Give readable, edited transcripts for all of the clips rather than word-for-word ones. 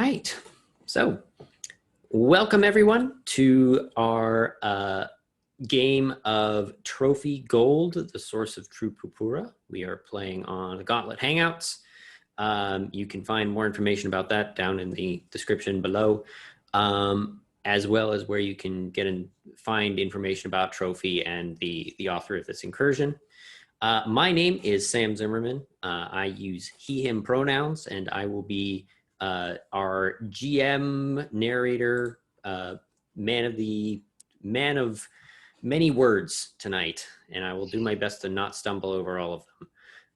right. So, welcome everyone to our game of Trophy Gold, the source of true Purpura. We are playing on the Gauntlet Hangouts. You can find more information about that down in the description below, as well as where you can get and find information about Trophy and the author of this incursion. My name is Sam Zimmerman. I use he, him pronouns, and I will be our GM, narrator, man of many words tonight, and I will do my best to not stumble over all of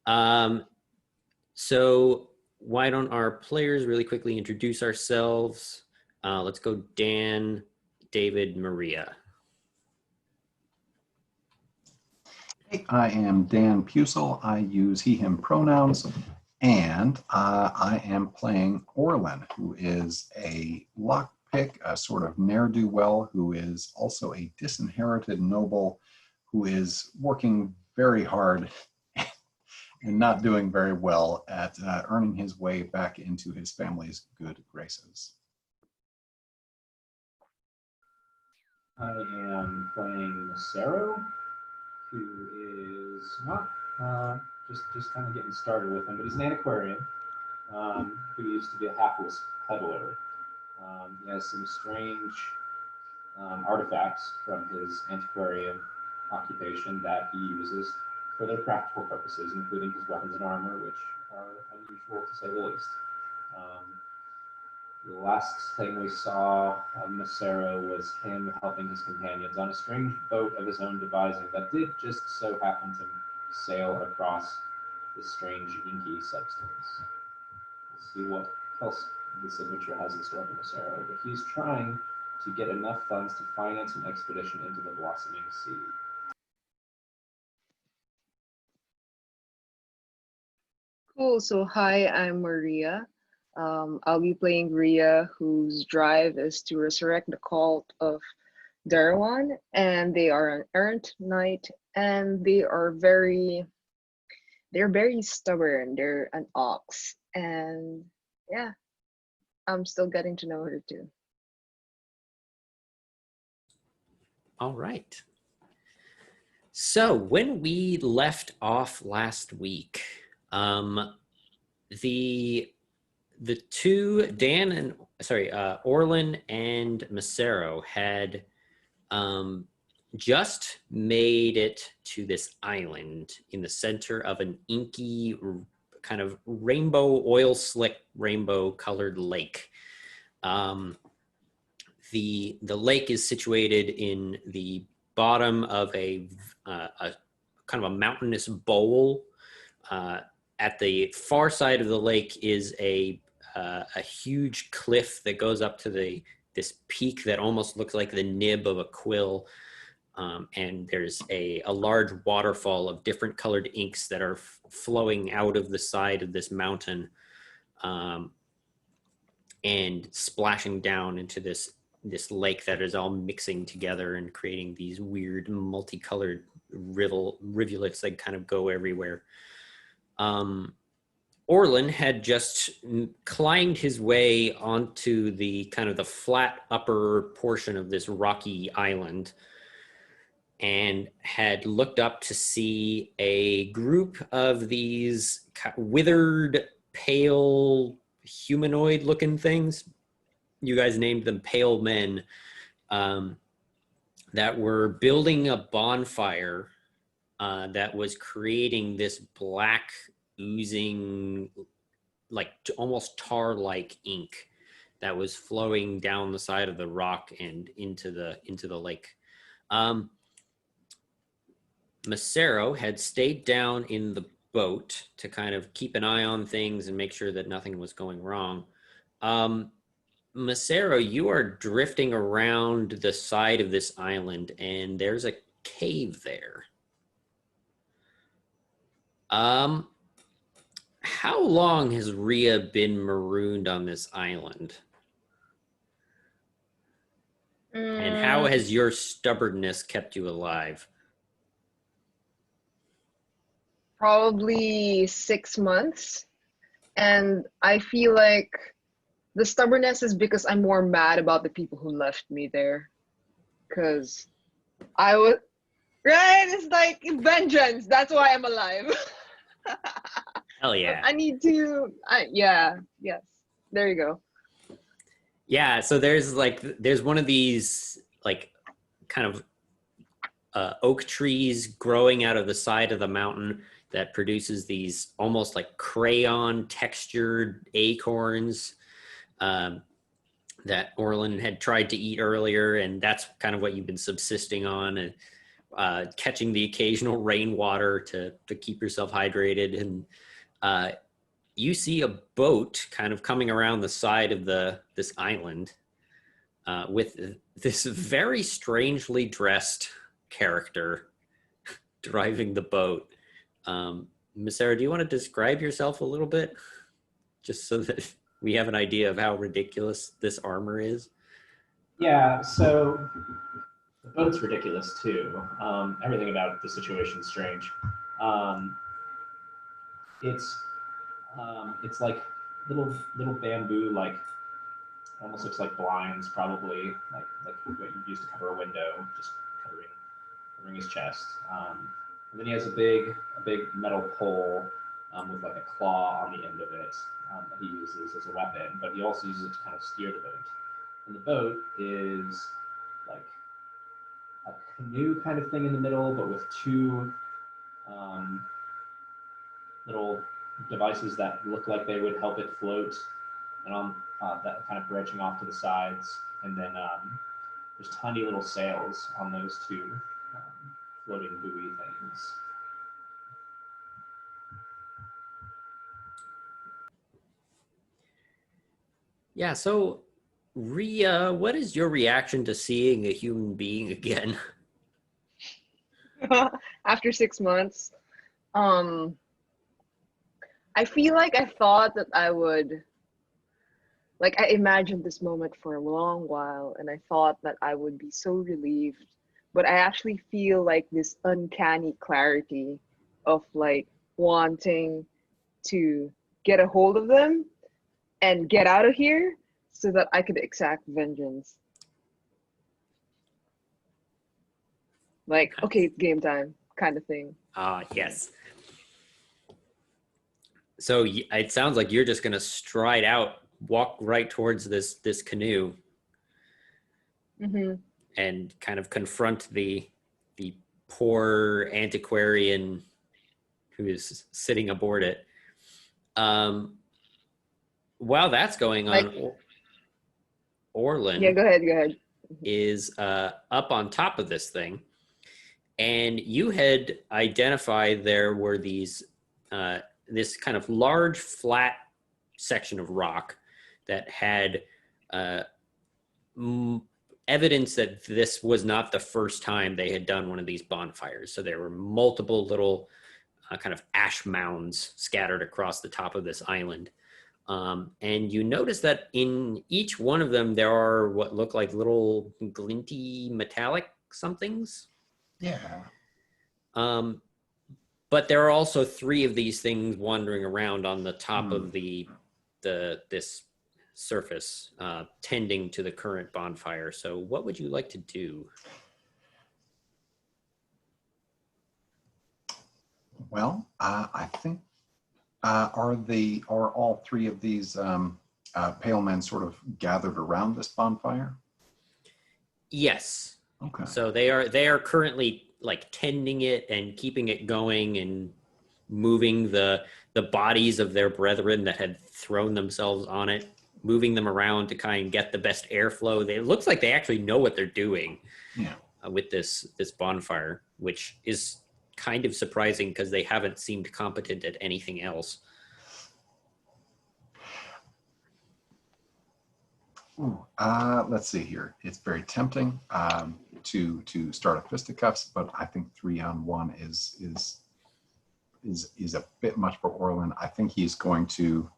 them. So why don't our players really quickly introduce ourselves? Let's go Dan, David, Maria. Hey, I am Dan Pusel. I use he, him pronouns, and I am playing Orlen, who is a lockpick, a sort of ne'er-do-well, who is also a disinherited noble who is working very hard and not doing very well at earning his way back into his family's good graces. I am playing Masero, who is not just kind of getting started with him, but he's an antiquarian who used to be a hapless peddler. He has some strange artifacts from his antiquarian occupation that he uses for their practical purposes, including his weapons and armor, which are unusual to say the least. The last thing we saw of Masero was him helping his companions on a strange boat of his own devising that did just so happen to sail across this strange inky substance. We'll see what else this adventure has in store for Masero, but he's trying to get enough funds to finance an expedition into the Blossoming Sea. Cool. So hi, I'm Maria. I'll be playing Rhea, whose drive is to resurrect the cult of Darwan, and they are an errant knight, and they're very stubborn. They're an ox, and yeah, I'm still getting to know her too. All right. So when we left off last week, the two, Orlen and Masero had just made it to this island in the center of an inky kind of oil slick rainbow colored lake. The lake is situated in the bottom of a kind of a mountainous bowl. At the far side of the lake is a huge cliff that goes up to this peak that almost looks like the nib of a quill. And there's a large waterfall of different colored inks that are flowing out of the side of this mountain and splashing down into this lake that is all mixing together and creating these weird multicolored rivulets that kind of go everywhere. Orlen had just climbed his way onto the kind of the flat upper portion of this rocky island and had looked up to see a group of these withered, pale, humanoid looking things. You guys named them pale men, that were building a bonfire that was creating this black oozing, like almost tar-like ink that was flowing down the side of the rock and into the lake. Masero had stayed down in the boat to kind of keep an eye on things and make sure that nothing was going wrong. Masero, you are drifting around the side of this island, and there's a cave there. How long has Rhea been marooned on this island? And how has your stubbornness kept you alive? Probably 6 months. And I feel like The stubbornness is because I'm more mad about the people who left me there. Because I was, right? It's like vengeance. That's why I'm alive. Hell yeah. I need to, yeah, yes. There you go. Yeah, so there's one of these like kind of oak trees growing out of the side of the mountain that produces these almost like crayon textured acorns that Orlen had tried to eat earlier, and that's kind of what you've been subsisting on, and catching the occasional rainwater to keep yourself hydrated. And you see a boat kind of coming around the side of this island with this very strangely dressed character driving the boat. Masero, do you want to describe yourself a little bit, just so that we have an idea of how ridiculous this armor is? Yeah, so the boat's ridiculous too. Everything about the situation's strange. Um, it's like little bamboo, like almost looks like blinds, probably like what you use to cover a window, just covering his chest. And then he has a big metal pole with like a claw on the end of it that he uses as a weapon, but he also uses it to kind of steer the boat. And the boat is like a canoe kind of thing in the middle, but with two little devices that look like they would help it float, and on that kind of branching off to the sides. And then there's tiny little sails on those two floating buoy things. Yeah, so Ria, what is your reaction to seeing a human being again? After 6 months, um, I feel like I thought that I would, like, I imagined this moment for a long while, and I thought that I would be so relieved. But I actually feel like this uncanny clarity of like wanting to get a hold of them and get out of here so that I could exact vengeance. Like, okay, it's game time kind of thing. Yes. So it sounds like you're just gonna stride out, walk right towards this canoe, Mm-hmm. and kind of confront the poor antiquarian who is sitting aboard it. While that's going Like, on, Orlen yeah, go ahead. is up on top of this thing, and you had identified there were these this kind of large flat section of rock that had evidence that this was not the first time they had done one of these bonfires. So there were multiple little kind of ash mounds scattered across the top of this island. And you notice that in each one of them, there are what look like little glinty metallic somethings. Yeah. But there are also three of these things wandering around on the top of this surface, tending to the current bonfire. So what would you like to do? Well, I think are all three of these pale men sort of gathered around this bonfire? Yes. Okay. So they are currently like tending it and keeping it going and moving the bodies of their brethren that had thrown themselves on it, moving them around to kind of get the best airflow. It looks like they actually know what they're doing. Yeah. With this bonfire, which is kind of surprising because they haven't seemed competent at anything else. Ooh, let's see here. It's very tempting to start a fisticuffs, but I think 3-on-1 is a bit much for Orlen. I think he's going to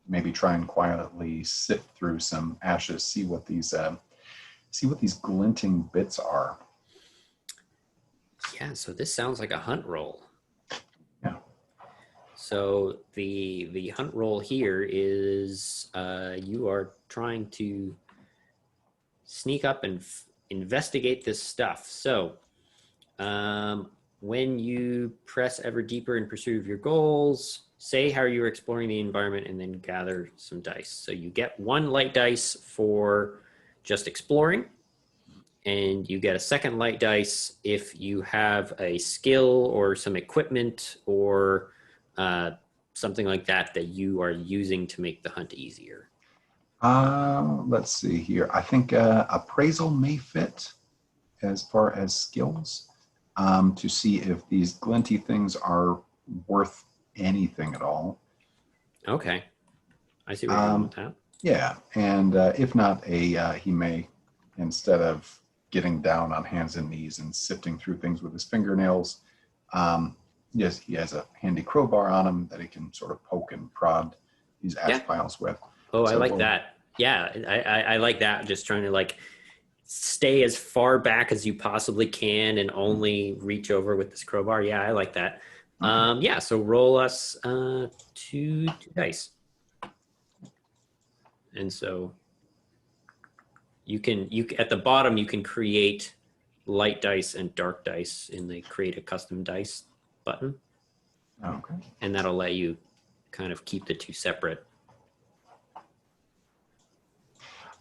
maybe try and quietly sift through some ashes, see what these glinting bits are. Yeah, so this sounds like a hunt roll. Yeah. So the hunt roll here is you are trying to sneak up and investigate this stuff. So when you press ever deeper in pursuit of your goals, say how you're exploring the environment and then gather some dice. So you get 1 light dice for just exploring, and you get a 2nd light dice if you have a skill or some equipment or something like that that you are using to make the hunt easier. Let's see here. I think appraisal may fit as far as skills, to see if these glinty things are worth anything at all. Okay. I see where you're going with that. Yeah, and if not, he may, instead of getting down on hands and knees and sifting through things with his fingernails, yes, he has a handy crowbar on him that he can sort of poke and prod these ash piles with. Oh, So I like that. Yeah, I like that. Just trying to like stay as far back as you possibly can and only reach over with this crowbar. Yeah, I like that. Okay. Yeah, so roll us 2 dice. And so you at the bottom you can create light dice and dark dice in the create a custom dice button. Okay. And that'll let you kind of keep the 2 separate.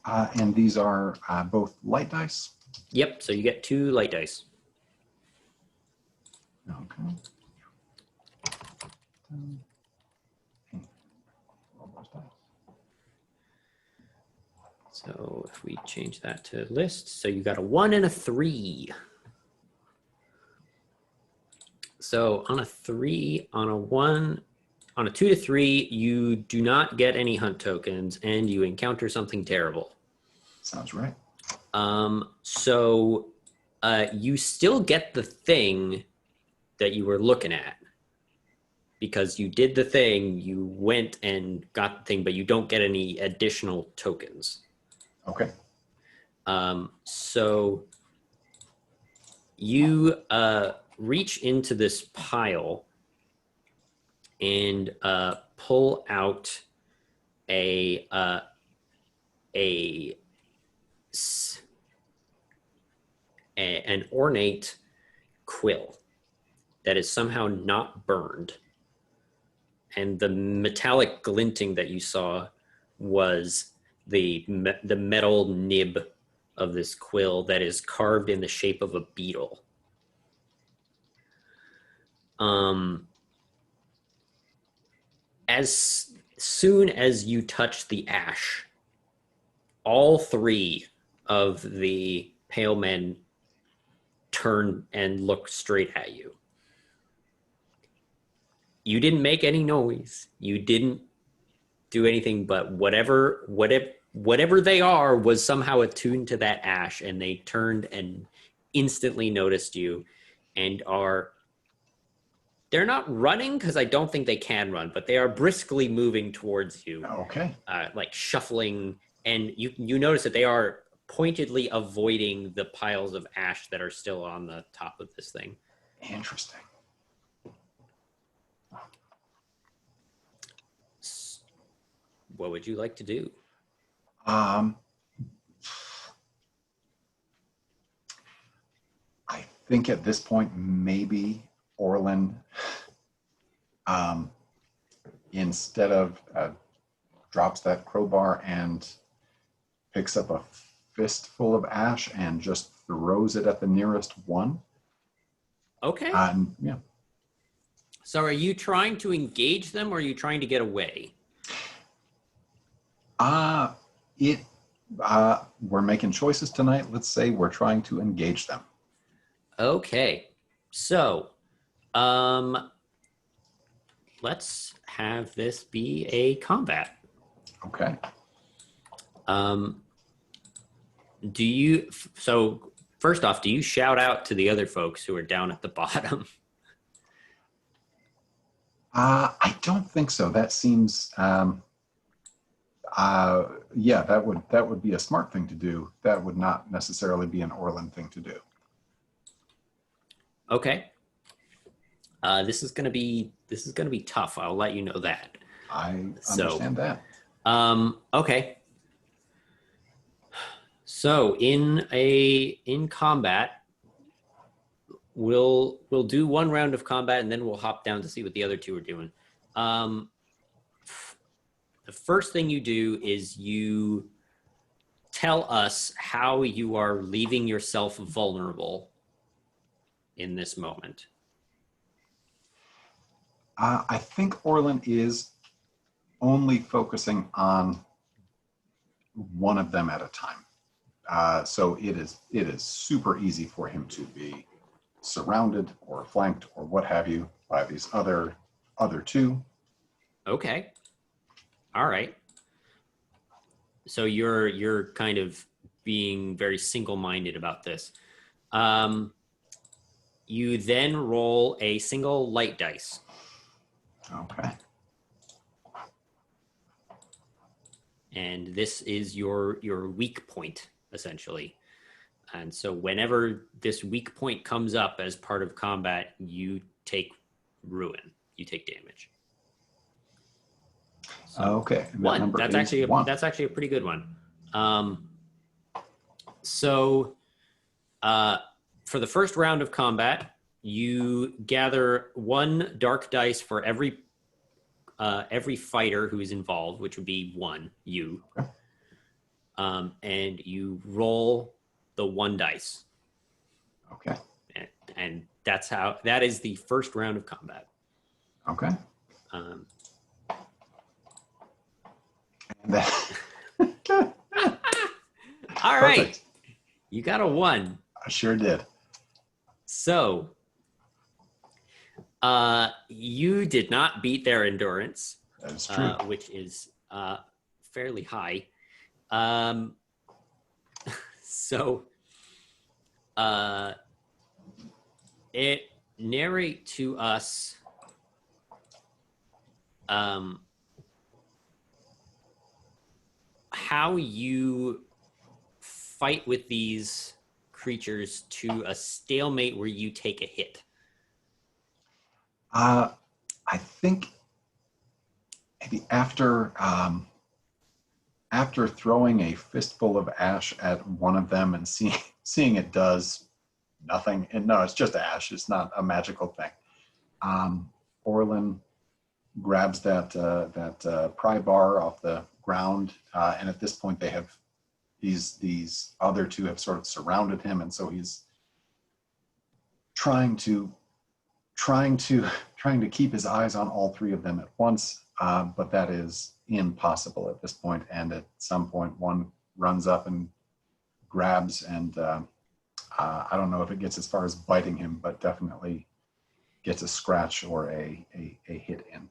And these are both light dice? Yep, so you get 2 light dice. Okay. So if we change that to list, so you got a 1 and a 3. So on a 3, on a 1, on a 2 to 3, you do not get any hunt tokens and you encounter something terrible. Sounds right. So you still get the thing that you were looking at because you did the thing, you went and got the thing, but you don't get any additional tokens. Okay. So you reach into this pile and pull out an ornate quill that is somehow not burned. And the metallic glinting that you saw was the metal nib of this quill that is carved in the shape of a beetle. As soon as you touch the ash, all 3 of the pale men turn and look straight at you. You didn't make any noise. You didn't do anything, but whatever they are was somehow attuned to that ash, and they turned and instantly noticed you and they're not running because I don't think they can run, but they are briskly moving towards you. Okay. Like shuffling, and you notice that they are pointedly avoiding the piles of ash that are still on the top of this thing. Interesting. What would you like to do? I think at this point, maybe Orlen, instead of drops that crowbar and picks up a fistful of ash and just throws it at the nearest one. Okay. Yeah. So are you trying to engage them or are you trying to get away? We're making choices tonight. Let's say we're trying to engage them. Okay. So, let's have this be a combat. Okay. So first off, do you shout out to the other folks who are down at the bottom? I don't think so. That seems, yeah, that would be a smart thing to do. That would not necessarily be an Orlen thing to do. Okay. This is gonna be tough. I'll let you know that. I So, understand that. Okay. So in combat, we'll do one round of combat and then we'll hop down to see what the other two are doing. The first thing you do is you tell us how you are leaving yourself vulnerable in this moment. I think Orlen is only focusing on one of them at a time. So it is super easy for him to be surrounded or flanked or what have you by these other two. Okay. All right. So you're kind of being very single-minded about this. You then roll a single light dice. Okay. And this is your weak point, essentially. And so whenever this weak point comes up as part of combat, you take ruin. You take damage. So Okay. And one. That's actually one. That's actually a pretty good one. So for the first round of combat, you gather one dark dice for every fighter who is involved, which would be one, you. And you roll the one dice. Okay. And that is the first round of combat. Okay. Um, And that all right. Perfect. You got a 1. I sure did. So you did not beat their endurance. That is true. Which is fairly high. So it narrate to us how you fight with these creatures to a stalemate where you take a hit. I think maybe after throwing a fistful of ash at one of them and seeing it does nothing, and no, it's just ash. It's not a magical thing. Orlen grabs that pry bar off the ground, and at this point they have these other two have sort of surrounded him, and so he's trying to keep his eyes on all three of them at once, but that is impossible at this point. And at some point, one runs up and grabs, and I don't know if it gets as far as biting him, but definitely gets a scratch or a hit in.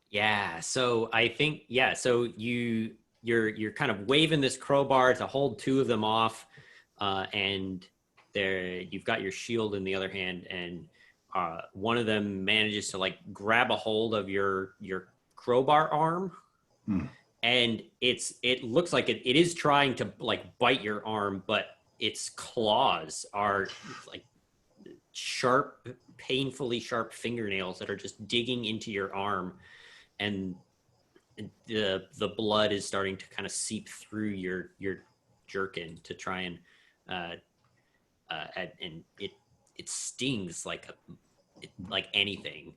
Yeah. So I think So you're kind of waving this crowbar to hold two of them off, and you've got your shield in the other hand, and one of them manages to like grab a hold of your crowbar arm, and it looks like it is trying to like bite your arm, but its claws are like sharp, painfully sharp fingernails that are just digging into your arm, and the blood is starting to kind of seep through your jerkin to try and it stings like anything.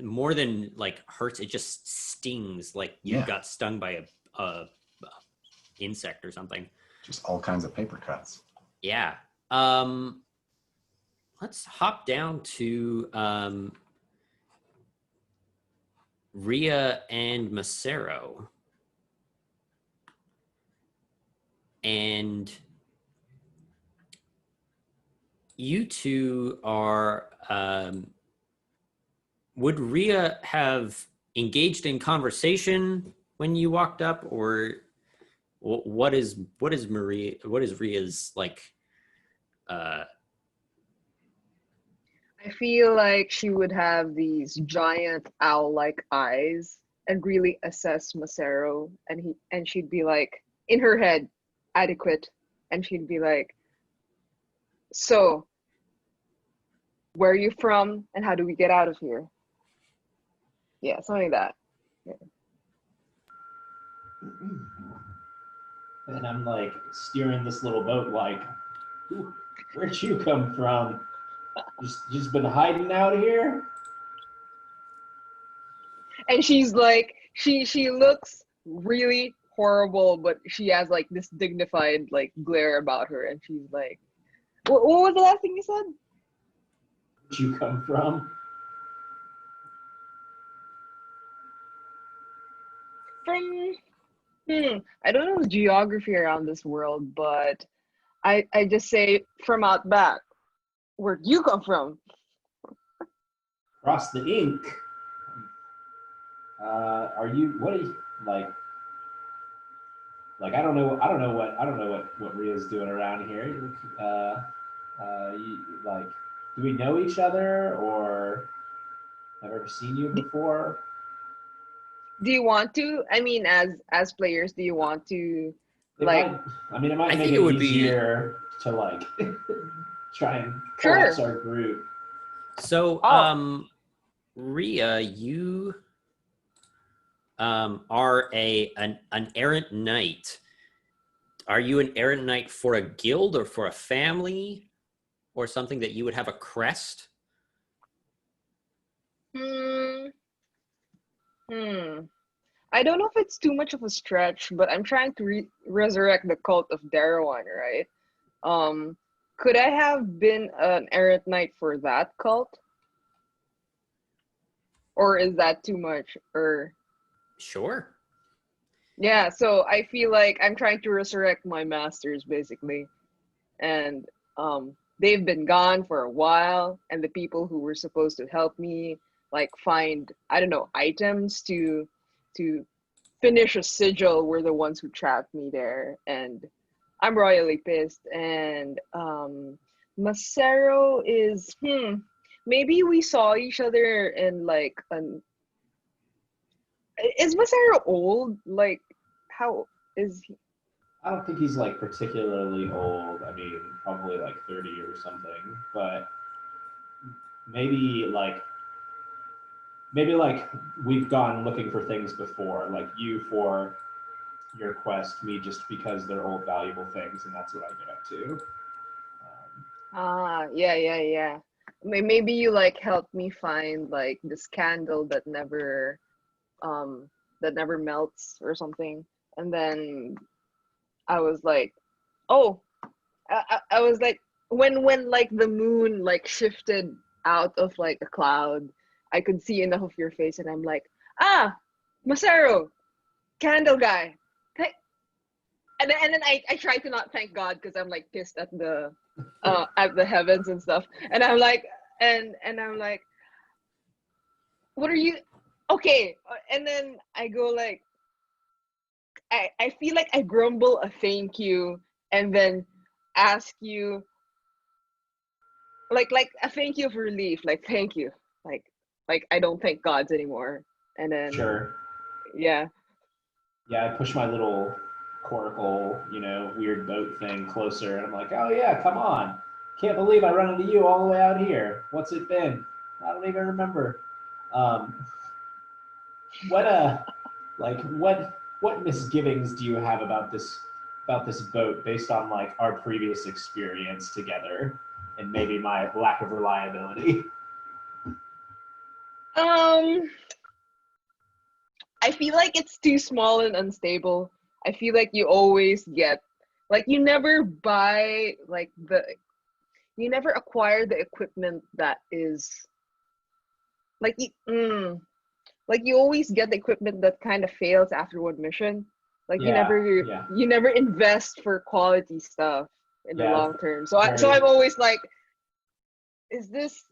More than like hurts, it just stings like you got stung by a insect or something. Just all kinds of paper cuts. Yeah. Let's hop down to Rhea and Masero. And you two are would Rhea have engaged in conversation when you walked up, or what is Rhea's like I feel like she would have these giant owl-like eyes and really assess Masero, and she'd be like, in her head, adequate, and she'd be like, so where are you from, and how do we get out of here? Yeah, something like that. And I'm like steering this little boat like, where'd you come from? Just been hiding out here? And she's like, she looks really horrible, but she has like this dignified like glare about her, and she's like, what was the last thing you said? Where'd you come from? From I don't know the geography around this world, but I just say from out back. Where'd you come from? Across the ink. Are you? What are you like? Like I don't know what Ria's doing around here. Like, do we know each other or have ever seen you before? Do you want to? I mean, as players, do you want to It like? might, I mean, it might I make think it it would be- easier to like try and Sure. collapse our group. So, Oh. Ria, you are an errant knight. Are you an errant knight for a guild or for a family or something that you would have a crest? I don't know if it's too much of a stretch, but I'm trying to resurrect the cult of Darwan, right? Could I have been an errant knight for that cult? Or is that too much? Or Sure. yeah, so I feel like I'm trying to resurrect my masters basically. And they've been gone for a while, and the people who were supposed to help me like find, I don't know, items to finish a sigil were the ones who trapped me there, and I'm royally pissed. And Masero is maybe we saw each other in like an is Masero old? Like how is he? I don't think he's like particularly old. I mean, probably like 30 or something, but maybe like we've gone looking for things before, like you for your quest, me just because they're old valuable things, and that's what I get up to. Yeah. Maybe you like helped me find like this candle that never melts or something, and then I was like, oh, I was like, when like the moon like shifted out of like a cloud, I could see enough of your face, and I'm like, Masero, candle guy. And then I try to not thank God because I'm like pissed at the heavens and stuff. And I'm like, and I'm like, what are you? Okay. And then I go like, I feel like I grumble a thank you and then ask you like a thank you of relief, like thank you, like I don't thank gods anymore. And then Sure. yeah. Yeah, I push my little coracle, weird boat thing closer, and I'm like, oh yeah, come on. Can't believe I run into you all the way out here. What's it been? I don't even remember. What misgivings do you have about this boat based on like our previous experience together and maybe my lack of reliability? I feel like it's too small and unstable. I feel like you always get like you never buy like you never acquire the equipment that is like like you always get the equipment that kind of fails after one mission. Like you never invest for quality stuff in the long term. So I'm always like, is this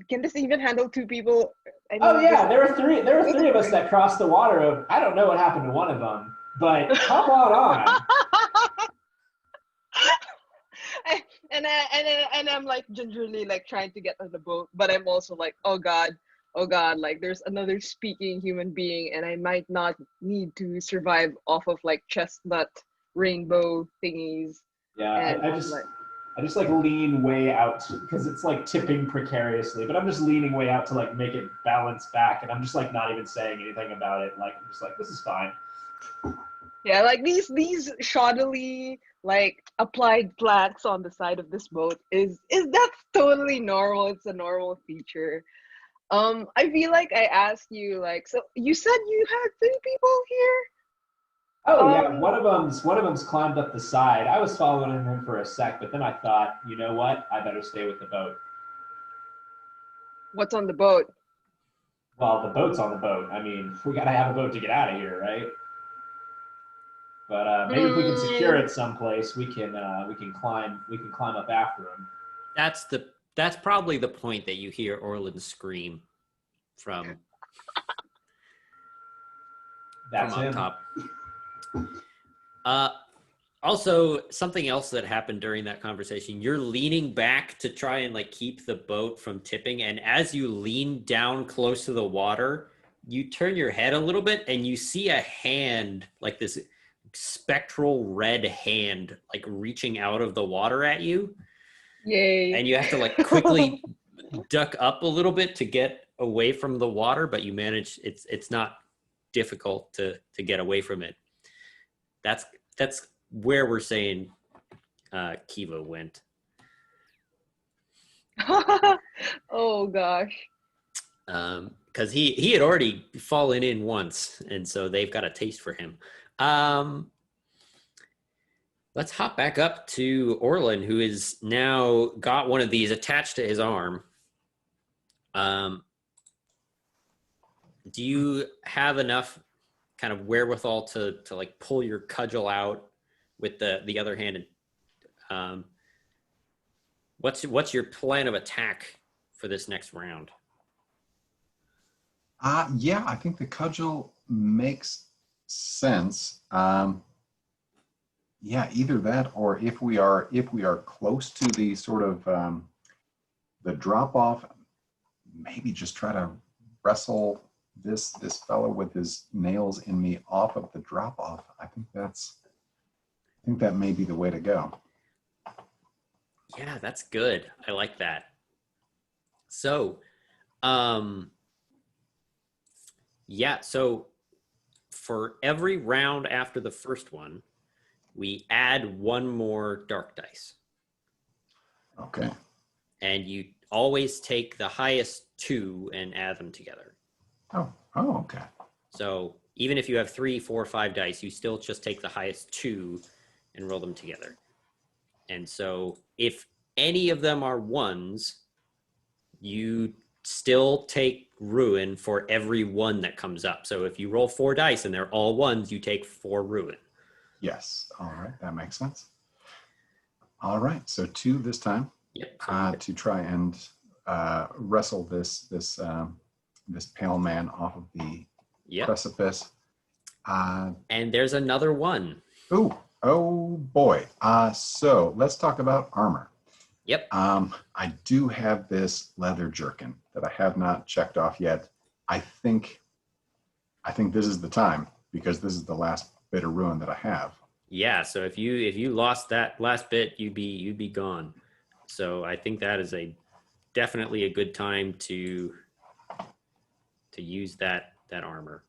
can this even handle two people? Oh yeah, there were three of us that crossed the water. I don't know what happened to one of them, but hop on. and I'm like gingerly like trying to get on the boat, but I'm also like, oh god, like there's another speaking human being, and I might not need to survive off of like chestnut rainbow thingies. Yeah, and I just like lean way out because it's like tipping precariously, but I'm just leaning way out to like make it balance back, and I'm just like not even saying anything about it. Like I'm just like, this is fine. Yeah, like these shoddily like applied plaques on the side of this boat is that's totally normal. It's a normal feature. I feel like I asked you like, so you said you had three people here. Oh yeah, one of them's climbed up the side. I was following him for a sec, but then I thought, you know what? I better stay with the boat. What's on the boat? Well, the boat's on the boat. I mean, we gotta have a boat to get out of here, right? But maybe if we can secure Mm, it someplace, we can climb up after him. That's probably the point that you hear Orland scream from That's up him. top. Also, something else that happened during that conversation, you're leaning back to try and like keep the boat from tipping, and as you lean down close to the water, you turn your head a little bit and you see a hand, like this spectral red hand, like reaching out of the water at you, yay. and you have to like quickly duck up a little bit to get away from the water, but you manage. It's not difficult to get away from it. That's where we're saying Kiva went. Oh gosh. Because he had already fallen in once, and so they've got a taste for him. Let's hop back up to Orlen, who is now got one of these attached to his arm. Do you have enough kind of wherewithal to like pull your cudgel out with the other hand? And what's your plan of attack for this next round? Yeah, I think the cudgel makes sense. Yeah, either that, or if we are close to the sort of the drop off, maybe just try to wrestle this fellow with his nails in me off of the drop off. I think that may be the way to go. Yeah, that's good. I like that. So, yeah, so for every round after the first one, we add one more dark dice. Okay. And you always take the highest two and add them together. Oh, okay. So even if you have 3, 4, 5 dice, you still just take the highest two and roll them together. And so if any of them are ones, you still take ruin for every one that comes up. So if you roll 4 dice and they're all ones, you take 4 ruin. Yes. All right. That makes sense. All right. So 2 this time. Yep. To try and wrestle this pale man off of the precipice. And there's another one. Oh boy. So let's talk about armor. Yep. I do have this leather jerkin that I have not checked off yet. I think this is the time, because this is the last bit of ruin that I have. Yeah. So if you lost that last bit, you'd be gone. So I think that is definitely a good time to use that armor.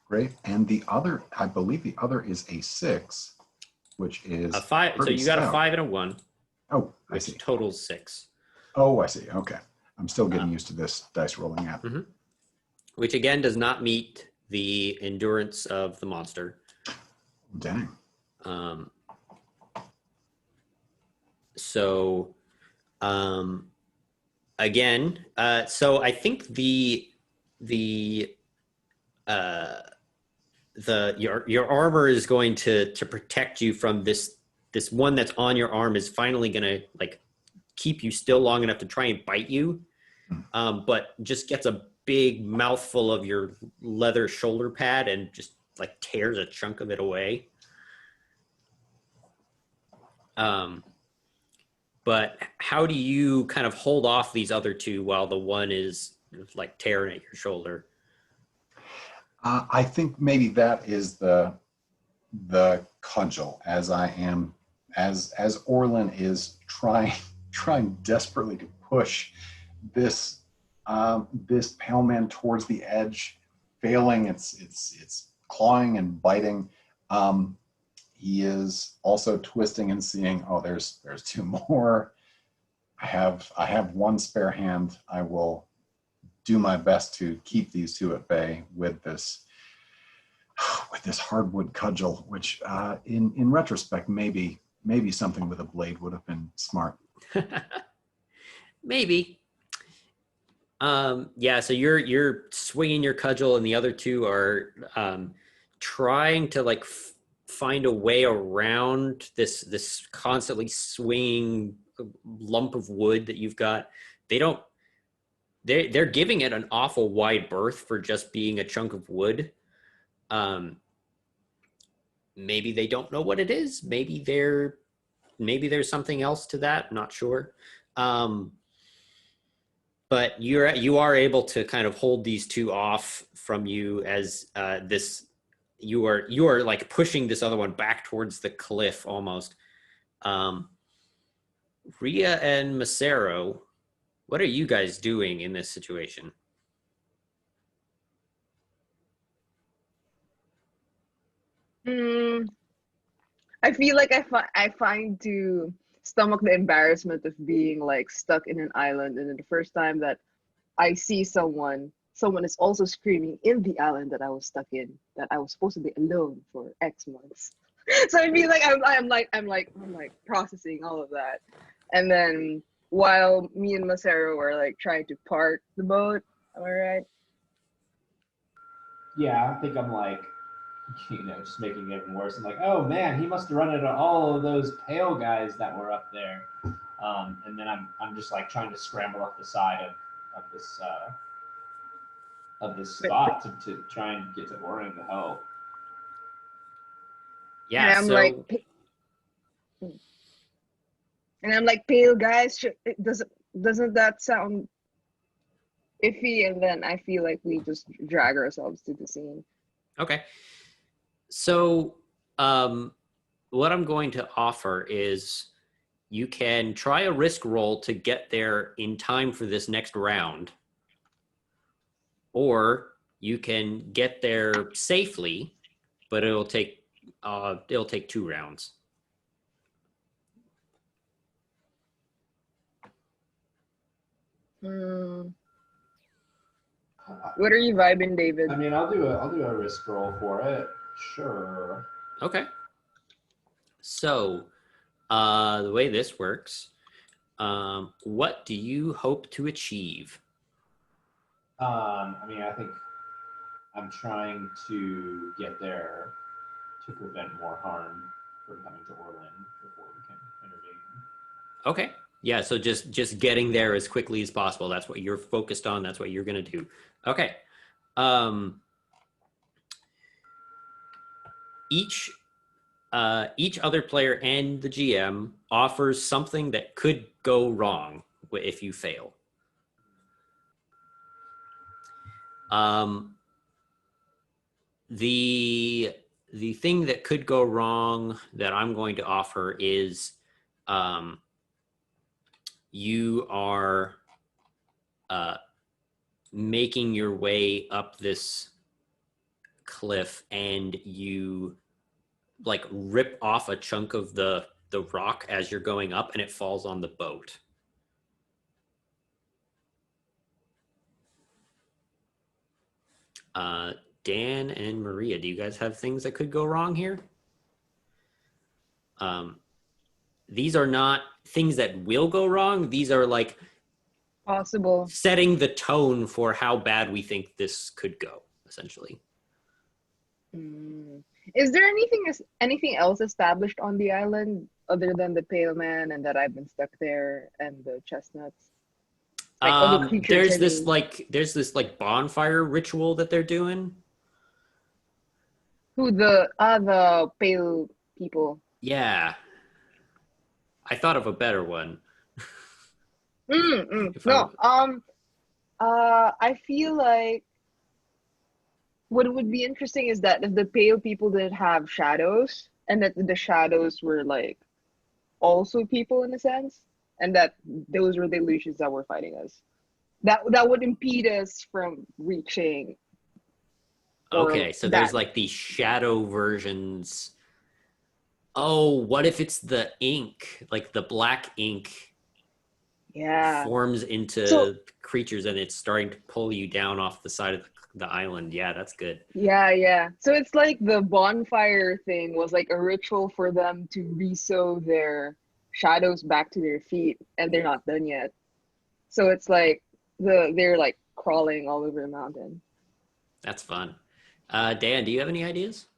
Great. And the other, I believe the other is a 6, which is a 5. So you got a 5 and a 1. Oh, I which see. Totals 6. Oh, I see. Okay. I'm still getting used to this dice rolling app. Mm-hmm. Which again does not meet the endurance of the monster. Dang. So again, so I think your armor is going to protect you from this one that's on your arm is finally going to like keep you still long enough to try and bite you, but just gets a big mouthful of your leather shoulder pad and just like tears a chunk of it away. But how do you kind of hold off these other two while the one is like tearing at your shoulder? I think maybe that is the cudgel, as I am as Orlen is trying desperately to push this this pale man towards the edge, failing. It's clawing and biting. He is also twisting and seeing, oh, there's two more. I have one spare hand. I will do my best to keep these two at bay with this hardwood cudgel, which in retrospect, maybe something with a blade would have been smart. Maybe. Yeah, so you're swinging your cudgel, and the other two are trying to like find a way around this constantly swinging lump of wood that you've got. They're giving it an awful wide berth for just being a chunk of wood. Maybe they don't know what it is. Maybe there's something else to that. I'm not sure. But you are able to kind of hold these two off from you as you are like pushing this other one back towards the cliff almost. Ria and Masero, what are you guys doing in this situation? I feel like I find to stomach the embarrassment of being like stuck in an island, and then the first time that I see someone is also screaming in the island that I was stuck in, that I was supposed to be alone for X months. So I feel like I'm like processing all of that, and then while me and Masero were like trying to park the boat, am I right? Yeah, I think I'm like, just making it even worse. I'm like, oh man, he must have run into all of those pale guys that were up there. And then I'm just like trying to scramble up the side of this But spot to try and get to Orlen to help. Yeah, and I'm so like, pale guys. Doesn't that sound iffy? And then I feel like we just drag ourselves to the scene. okay. So what I'm going to offer is you can try a risk roll to get there in time for this next round, or you can get there safely, but it'll take 2 rounds. What are you vibing, David? I mean, I'll do a risk roll for it. Sure. Okay. So the way this works, what do you hope to achieve? I mean, I think I'm trying to get there to prevent more harm from coming to Orlen before we can intervene. Okay. Yeah, so just getting there as quickly as possible. That's what you're focused on. That's what you're going to do. Okay. Each other player and the GM offers something that could go wrong if you fail. The thing that could go wrong that I'm going to offer is you are making your way up this cliff, and you like rip off a chunk of the rock as you're going up, and it falls on the boat. Dan and Maria, do you guys have things that could go wrong here? These are not things that will go wrong. These are like Possible. setting the tone for how bad we think this could go, essentially. Is there anything else established on the island other than the pale man and that I've been stuck there and the chestnuts? Like other creatures. There's this bonfire ritual that they're doing. Who the pale people? Yeah, I thought of a better one. No. I feel like what would be interesting is that if the pale people did have shadows, and that the shadows were like also people in a sense, and that those were the illusions that were fighting us. That would impede us from reaching or Okay, so there's that. like these shadow versions. Oh, what if it's the ink, like the black ink Yeah. forms So into creatures and it's starting to pull you down off the side of the island? Yeah, that's good. yeah, yeah. So it's like the bonfire thing was like a ritual for them to resew their shadows back to their feet, and they're not done yet. So it's like they're like crawling all over the mountain. That's fun. Dan, do you have any ideas?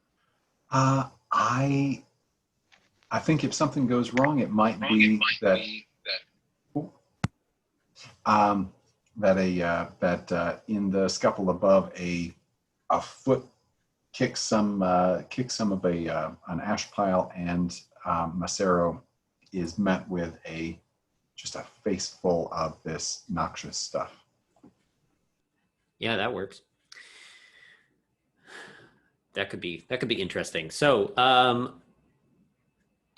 Uh, I I think if something goes wrong, it might be that um, in the scuffle above, a foot kicks some of a an ash pile, and Masero is met with just a face full of this noxious stuff. Yeah, that works. That could be interesting. So,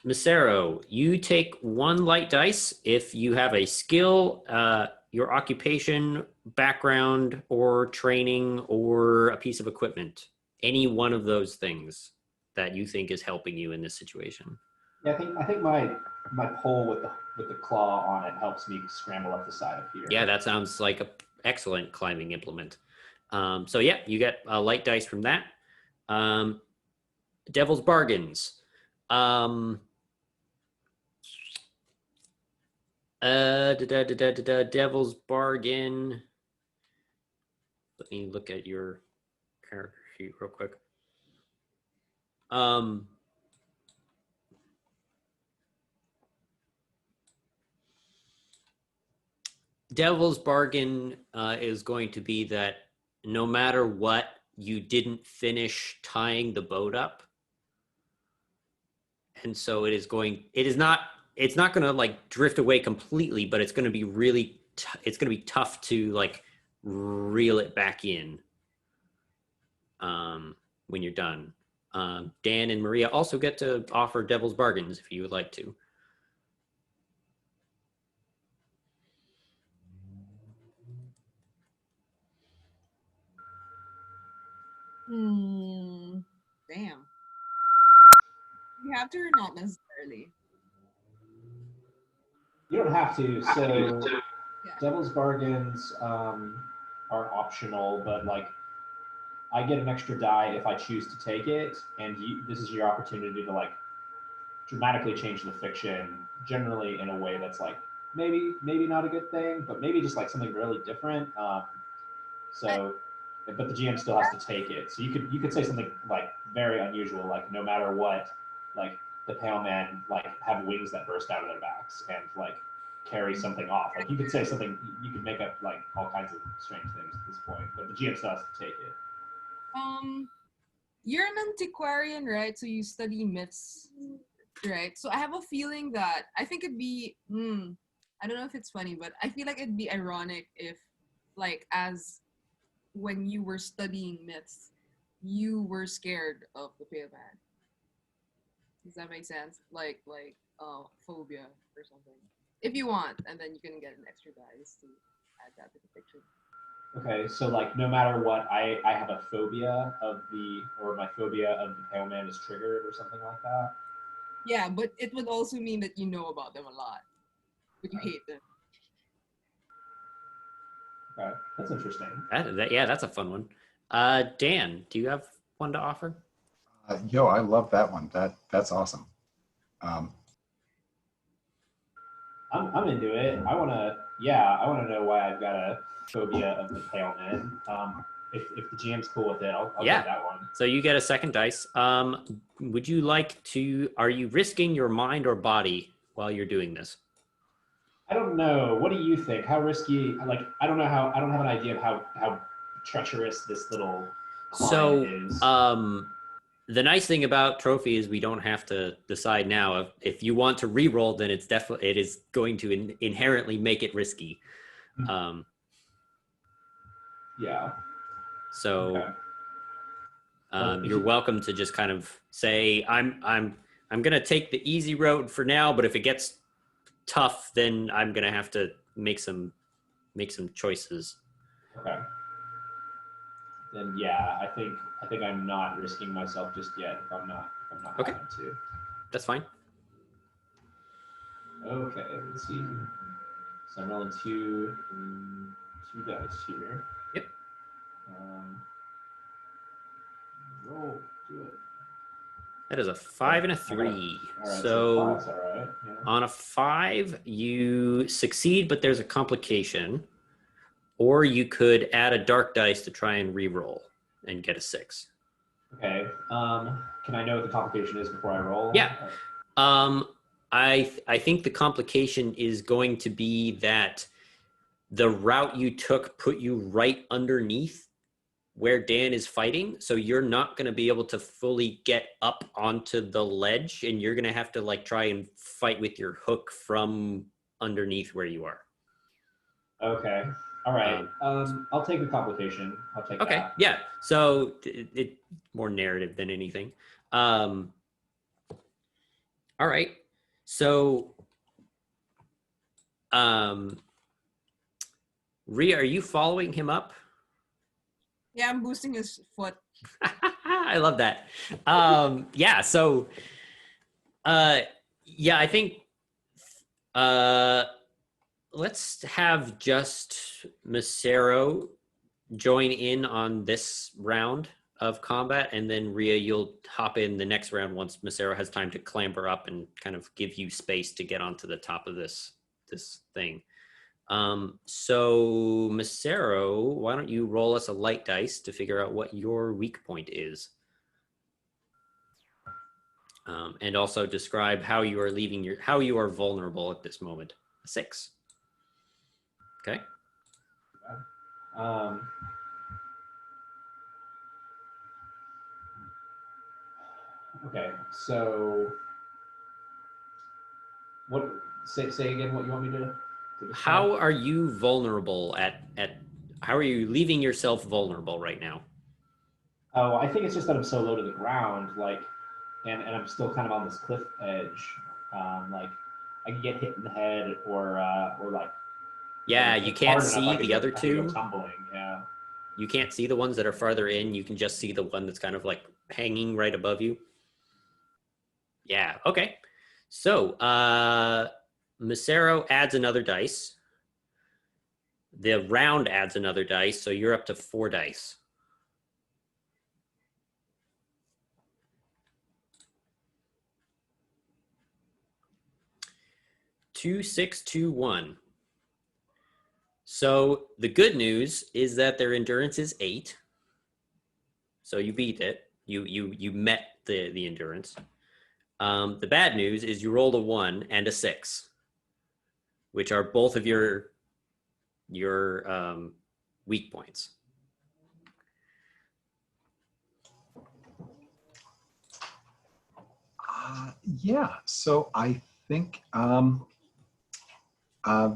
Masero, you take one light dice if you have a skill, your occupation, background, or training, or a piece of equipment. Any one of those things that you think is helping you in this situation. Yeah, I think my pole with the claw on it helps me scramble up the side of here. Yeah, that sounds like an excellent climbing implement. So yeah, you get a light dice from that. Um, Devil's Bargains. Devil's Bargain. Let me look at your character sheet real quick. Devil's Bargain is going to be that no matter what, you didn't finish tying the boat up. And so it's not going to like drift away completely, but it's going to be it's going to be tough to like reel it back in when you're done. Dan and Maria also get to offer Devil's Bargains if you would like to. Damn. You have to or not necessarily? You don't have to. So Yeah. Devil's Bargains are optional, but like I get an extra die if I choose to take it, and this is your opportunity to like dramatically change the fiction, generally in a way that's like maybe not a good thing, but maybe just like something really different. But the GM still has to take it. So you could say something like very unusual, like no matter what, like the Pale Man like have wings that burst out of their backs and like carry something off. Like you could say something, you could make up like all kinds of strange things at this point, but the GM still has to take it. You're an antiquarian, right? So you study myths, right? So I have a feeling that I think it'd be I don't know if it's funny, but I feel like it'd be ironic if like as when you were studying myths, you were scared of the Pale Man. Does that make sense? Like phobia or something. If you want, and then you can get an extra dice to add that to the fiction. Okay, so like no matter what, I have a phobia or my phobia of the Pale Man is triggered or something like that. Yeah, but it would also mean that you know about them a lot, but you hate them. Okay, that's interesting. Yeah, that's a fun one. Dan, do you have one to offer? I love that one. That's awesome. I'm into it. I want to know why I've got a phobia of the Pale Man. If the GM's cool with it, I'll take that one. So you get a second dice. Would you like to? Are you risking your mind or body while you're doing this? I don't know. What do you think? How risky? Like I don't know how. I don't have an idea of how treacherous this little climb is. The nice thing about Trophy is we don't have to decide now. If you want to re-roll, then it is going to inherently make it risky. Yeah. So okay. You're welcome to just kind of say I'm I'm gonna take the easy road for now, but if it gets tough, then I'm gonna have to make some choices. Okay. Then yeah, I think I'm not risking myself just yet if I'm not Okay. having to. That's fine. Okay, let's see. So I'm rolling two dice here. Yep. Roll, do it. That is a 5 and a 3. All right, So five's all right. Yeah. on a 5, you succeed, but there's a complication. Or you could add a dark dice to try and re-roll and get a 6. Okay. Can I know what the complication is before I roll? Yeah. I think the complication is going to be that the route you took put you right underneath where Dan is fighting, so you're not going to be able to fully get up onto the ledge, and you're going to have to like try and fight with your hook from underneath where you are. Okay. All right. I'll take the complication. I'll take Okay. that. Yeah. So it more narrative than anything. All right. So, Rhea, are you following him up? Yeah, I'm boosting his foot. I love that. Yeah. So, yeah, I think, let's have just Masero join in on this round of combat, and then Rhea, you'll hop in the next round once Masero has time to clamber up and kind of give you space to get onto the top of this thing. So Masero, why don't you roll us a light dice to figure out what your weak point is, and also describe how you are how you are vulnerable at this moment. A 6. Okay. Okay, so what? Say again what you want me to describe? How are you vulnerable at? How are you leaving yourself vulnerable right now? Oh, I think it's just that I'm so low to the ground, like, and I'm still kind of on this cliff edge. Like, I can get hit in the head, or like. Yeah, you can't see the other I could two. go tumbling. Yeah. You can't see the ones that are farther in. You can just see the one that's kind of like hanging right above you. Yeah. Okay. So, Masero adds another dice. The round adds another dice, so you're up to 4 dice. Two, 6, 2, 1. So the good news is that their endurance is 8. So you beat it. You met the endurance. The bad news is you rolled a 1 and a 6, which are both of your weak points. Yeah, so I think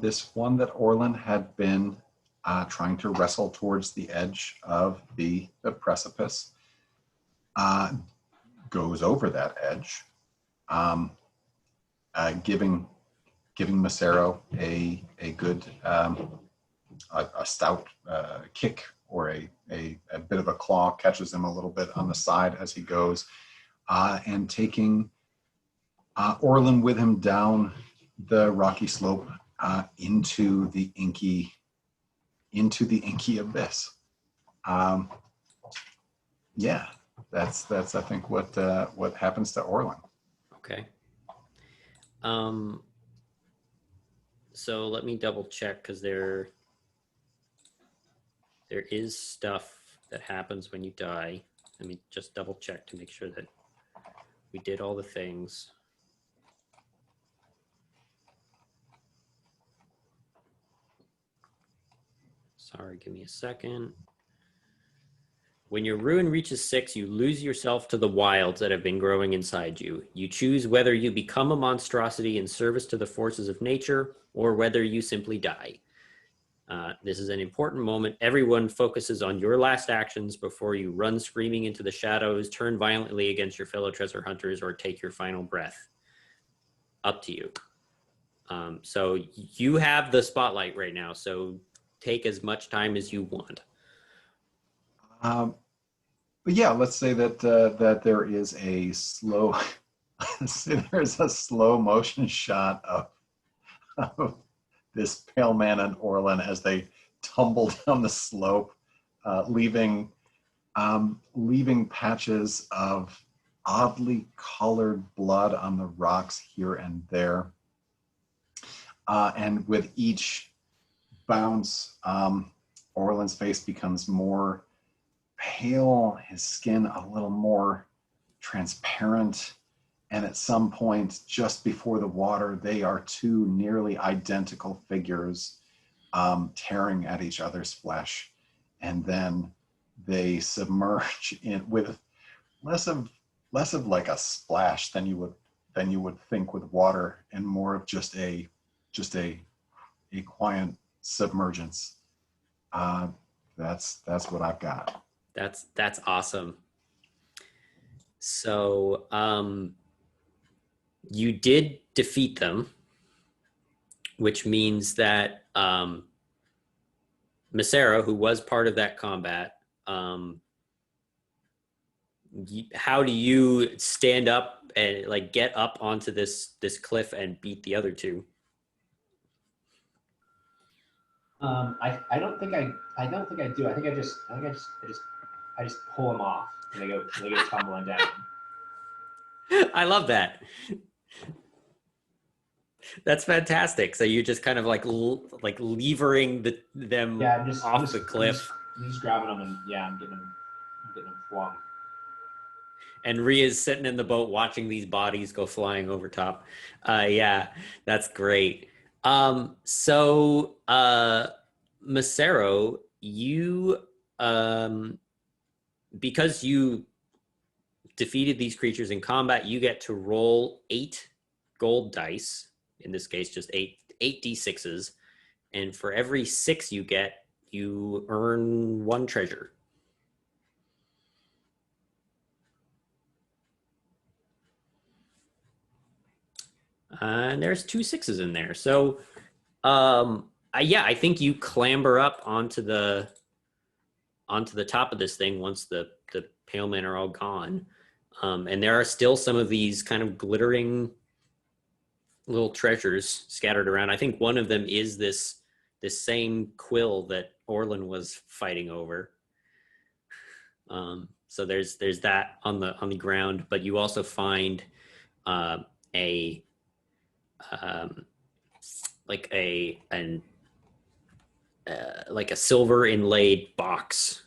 this one that Orlen had been trying to wrestle towards the edge of the precipice goes over that edge, giving Masero a good a stout kick, or a bit of a claw, catches him a little bit on the side as he goes, and taking Orlen with him down the rocky slope into the inky abyss. Yeah, that's I think what happens to Orlen. Okay. So let me double check, because there is stuff that happens when you die. Let me just double check to make sure that we did all the things. Sorry, give me a second. When your ruin reaches 6, you lose yourself to the wilds that have been growing inside you. You choose whether you become a monstrosity in service to the forces of nature, or whether you simply die. This is an important moment. Everyone focuses on your last actions before you run screaming into the shadows, turn violently against your fellow treasure hunters, or take your final breath. Up to you. So you have the spotlight right now, so take as much time as you want. But yeah, let's say that that there is a slow, there's a slow motion shot of this pale man and Orlen as they tumble down the slope, leaving patches of oddly colored blood on the rocks here and there. And with each bounce, Orlen's face becomes more pale, his skin a little more transparent. And at some point, just before the water, they are two nearly identical figures tearing at each other's flesh. And then they submerge in with less of like a splash than you would think with water, and more of just a quiet submergence. That's what I've got. That's awesome. So you did defeat them, which means that Masero, who was part of that combat, how do you stand up and like get up onto this cliff and beat the other two? I don't think I do. I just pull them off and they go tumbling down. I love that. That's fantastic. So you're just kind of like levering them off the cliff. I'm just grabbing them and I'm getting them flung. And Ria's sitting in the boat watching these bodies go flying over top. Yeah, that's great. So Masero, you because you defeated these creatures in combat, you get to roll 8 gold dice. In this case, just 8 d6s, and for every 6 you get, you earn 1 treasure. And there's 2 6s in there. So, I think you clamber up onto the top of this thing once the pale men are all gone, and there are still some of these kind of glittering little treasures scattered around. I think one of them is this same quill that Orlen was fighting over. So there's that on the ground, but you also find a silver inlaid box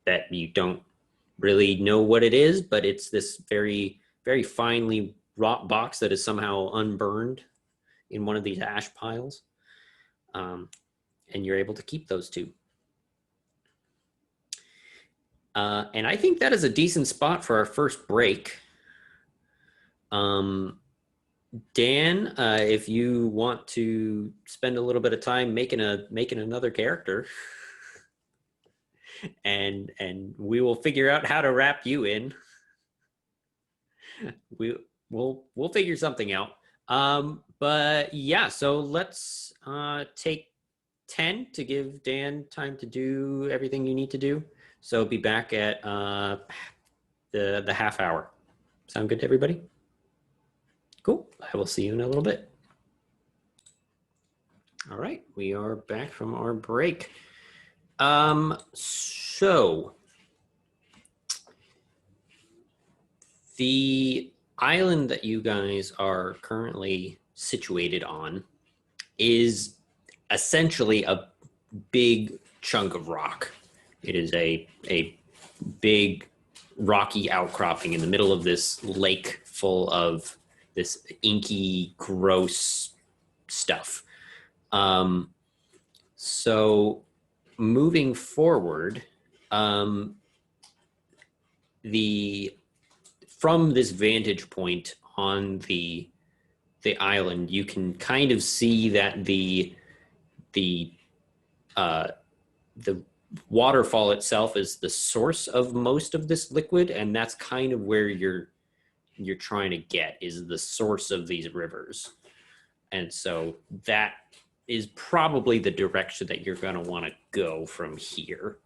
that you don't really know what it is, but it's this very, very finely wrought box that is somehow unburned in one of these ash piles. And you're able to keep those 2. And I think that is a decent spot for our first break. Dan, if you want to spend a little bit of time making another character, and we will figure out how to wrap you in. We'll figure something out. But yeah, so let's take 10 to give Dan time to do everything you need to do. So be back at the half hour. Sound good to everybody? Cool. I will see you in a little bit. All right, we are back from our break. So the island that you guys are currently situated on is essentially a big chunk of rock. It is a big rocky outcropping in the middle of this lake full of this inky, gross stuff. So moving forward, from this vantage point on the island, you can kind of see that the the waterfall itself is the source of most of this liquid, and that's kind of where you're trying to get, is the source of these rivers. And so that is probably the direction that you're going to want to go from here.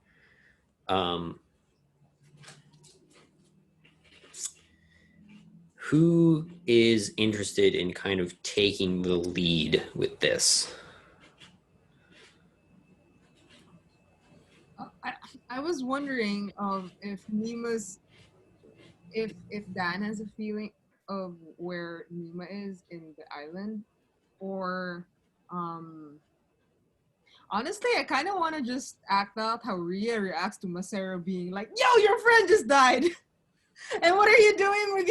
Who is interested in kind of taking the lead with this? I was wondering if Dan has a feeling of where Nima is in the island, or honestly, I kind of want to just act out how Ria reacts to Masero being like, "Yo, your friend just died," and what are you doing with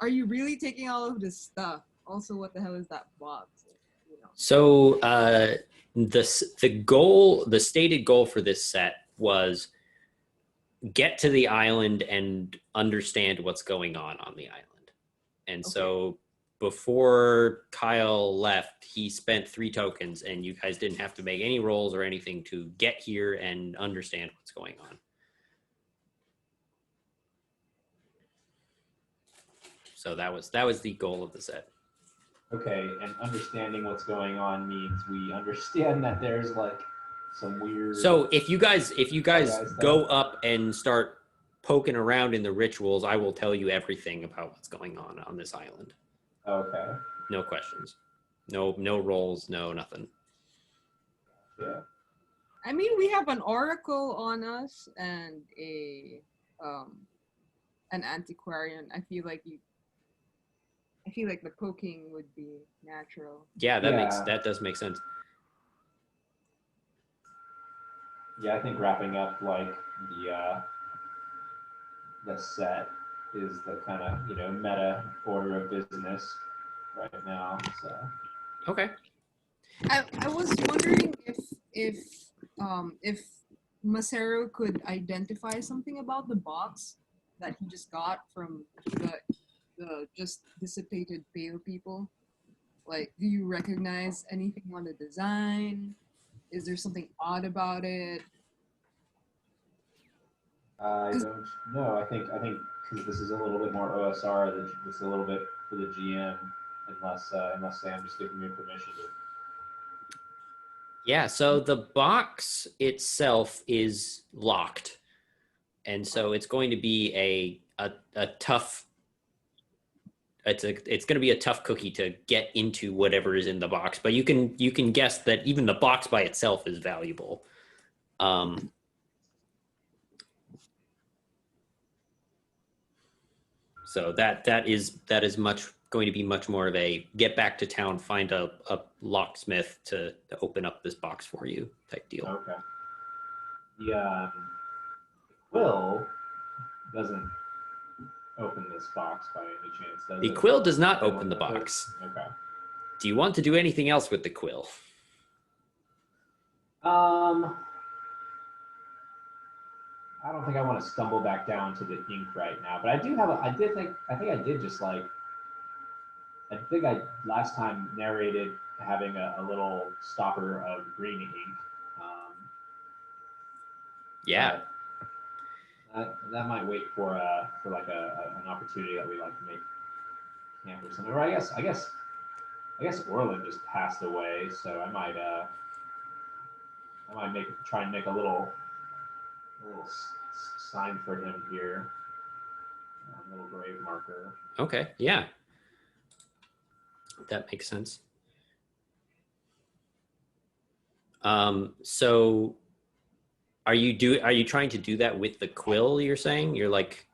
are you really taking all of this stuff? Also, what the hell is that box? You know. So the stated goal for this set was get to the island and understand what's going on the island. And Okay. so before Kyle left, he spent 3 tokens, and you guys didn't have to make any rolls or anything to get here and understand what's going on. So that was the goal of the set. Okay, and understanding what's going on means we understand that there's like some weird. So if you guys guys go up and start poking around in the rituals, I will tell you everything about what's going on this island. Okay. No questions. No rolls, no nothing. Yeah. I mean, we have an oracle on us and an antiquarian. I feel like the poking would be natural. Yeah, that does make sense. Yeah, I think wrapping up like the set is the kind of meta order of business right now. So I was wondering if Masero could identify something about the box that he just got from the just dissipated pale people. Like, do you recognize anything on the design? Is there something odd about it? I don't know. I think because this is a little bit more OSR, that it's a little bit for the GM, unless Sam just giving me permission to. Yeah, so the box itself is locked, and so it's going to be a tough. It's going to be a tough cookie to get into whatever is in the box, but you can guess that even the box by itself is valuable. So that is going to be much more of a get back to town, find a locksmith to open up this box for you type deal. Okay. The quill doesn't open this box by any chance, does The it? quill does not open the box. Okay. Do you want to do anything else with the quill? I don't think I want to stumble back down to the ink right now, but I think I last time narrated having a little stopper of green ink. Yeah. That might wait for like an opportunity that we like to make camp or something. Or I guess Orlen just passed away, so I might try and make a little sign for him here, a little grave marker. Okay. Yeah. That makes sense. So are you trying to do that with the quill, you're saying? You're like...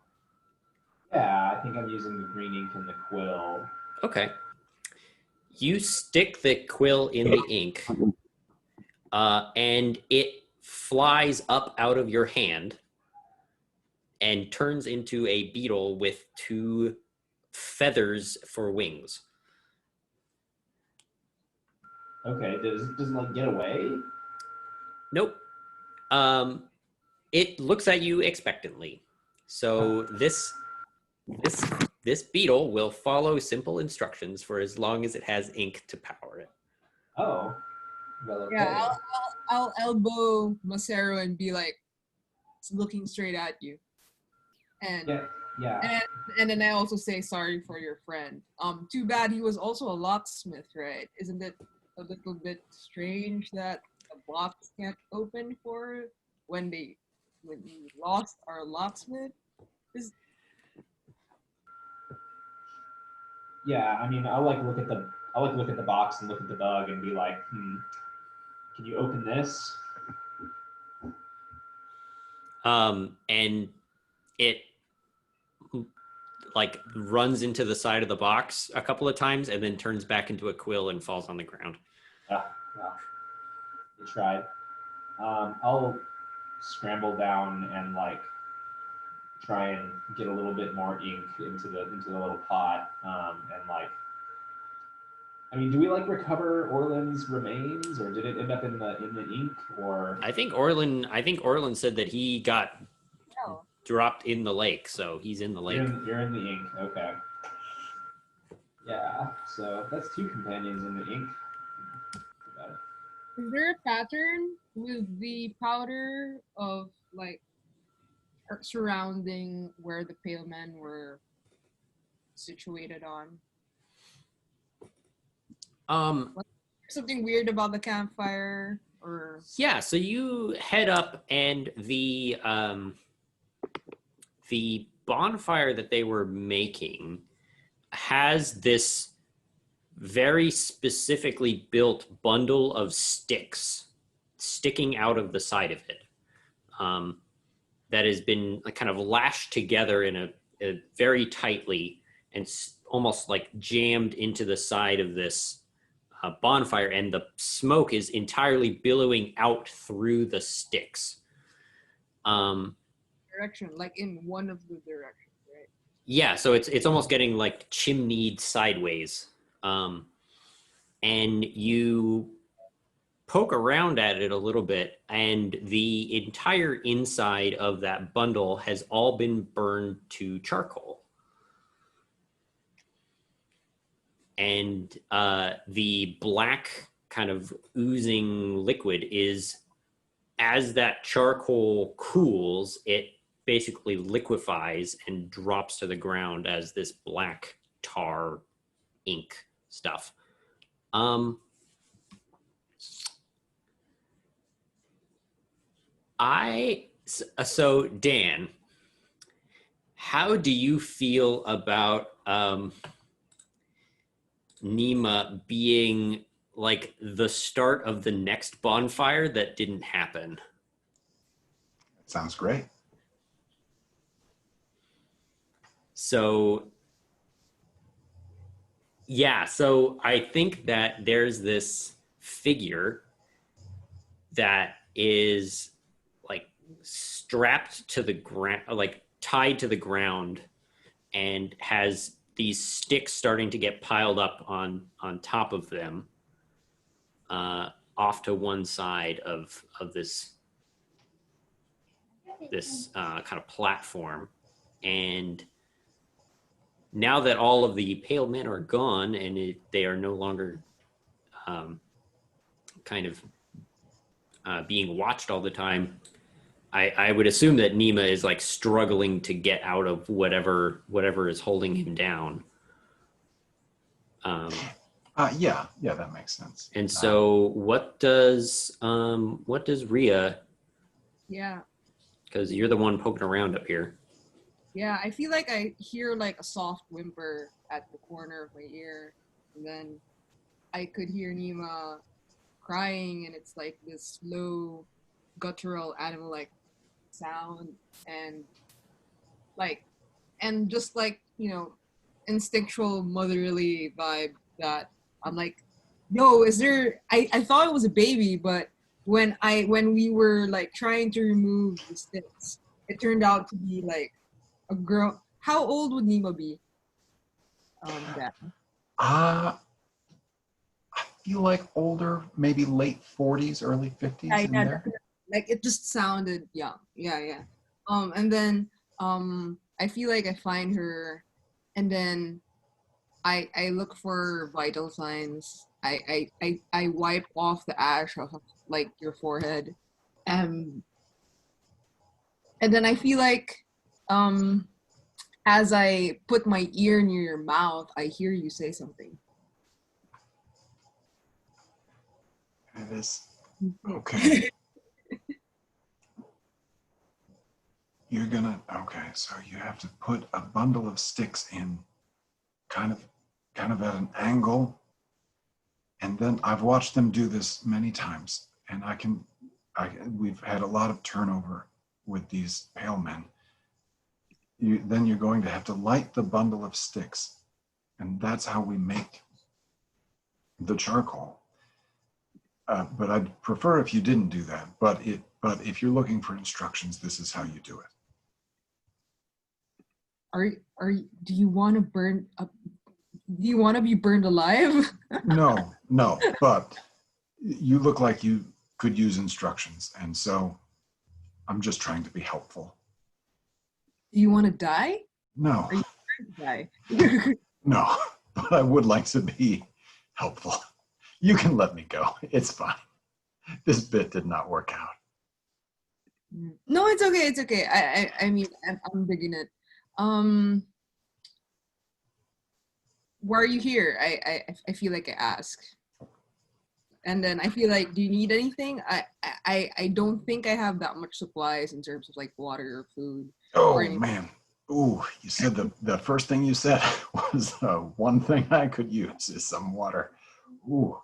Yeah, I think I'm using the green ink and the quill. Okay. You stick the quill in the ink, and it flies up out of your hand and turns into a beetle with 2 feathers for wings. Okay, does it like get away? Nope. It looks at you expectantly. So this beetle will follow simple instructions for as long as it has ink to power it. Oh, well, okay. Yeah, I'll elbow Masero and be like looking straight at you, and Yeah, yeah. and and then I also say sorry for your friend. Too bad he was also a locksmith, right? Isn't it a little bit strange that the box can't open for when we lost our locksmith? Is Yeah, I mean, I'll like look at the box and look at the bug and be like, can you open this? And it like runs into the side of the box a couple of times and then turns back into a quill and falls on the ground. Well, you tried. I'll scramble down and like try and get a little bit more ink into the little pot, and like, I mean, do we like recover Orland's remains, or did it end up in the ink, or? I think Orlin said that he got no. dropped in the lake, so he's in the lake. You're in the ink. Okay. Yeah. So that's 2 companions in the ink. Is there a pattern with the powder of like surrounding where the pale men were situated on? Something weird about the campfire, or Yeah, so you head up and the bonfire that they were making has this very specifically built bundle of sticks sticking out of the side of it, that has been like kind of lashed together in a very tightly and almost like jammed into the side of this bonfire, and the smoke is entirely billowing out through the sticks. direction, like in one of the directions, right? Yeah, so it's almost getting like chimneyed sideways. And you poke around at it a little bit, and the entire inside of that bundle has all been burned to charcoal. And the black kind of oozing liquid is, as that charcoal cools, it basically liquefies and drops to the ground as this black tar ink stuff. So Dan, how do you feel about Nima being like the start of the next bonfire that didn't happen? Sounds great. So yeah, so I think that there's this figure that is like strapped to the ground, like tied to the ground, and has these sticks starting to get piled up on top of them, off to one side of this kind of platform. And now that all of the pale men are gone and they are no longer kind of being watched all the time, I would assume that Nima is like struggling to get out of whatever is holding him down. Yeah, that makes sense. And so what does Rhea, Yeah. because you're the one poking around up here. Yeah, I feel like I hear like a soft whimper at the corner of my ear, and then I could hear Nima crying, and it's like this low, guttural, animal-like sound, and just like, instinctual motherly vibe that I'm like, yo, is there? I thought it was a baby, but when we were like trying to remove the sticks, it turned out to be like a girl. How old would Nima be? That. I feel like older, maybe late 40s, early 50s in there. Like it just sounded young. Yeah. And then I feel like I find her, and then I look for vital signs I wipe off the ash off of like your forehead, and then I feel like as I put my ear near your mouth, I hear you say something. It is okay. You're gonna okay. So you have to put a bundle of sticks in, kind of at an angle. And then I've watched them do this many times, and we've had a lot of turnover with these pale men. Then you're going to have to light the bundle of sticks, and that's how we make the charcoal. But I'd prefer if you didn't do that. But if you're looking for instructions, this is how you do it. Do you want to burn up? Do you want to be burned alive? No, but you look like you could use instructions, and so I'm just trying to be helpful. Do you want to die? No. Are you trying to die? No, but I would like to be helpful. You can let me go. It's fine. This bit did not work out. No, it's okay. It's okay. I mean, I'm digging it. Why are you here? I feel like I ask. And then I feel like, do you need anything? I don't think I have that much supplies in terms of like water or food. Oh or man. Ooh, you said the first thing you said was one thing I could use is some water. Ooh.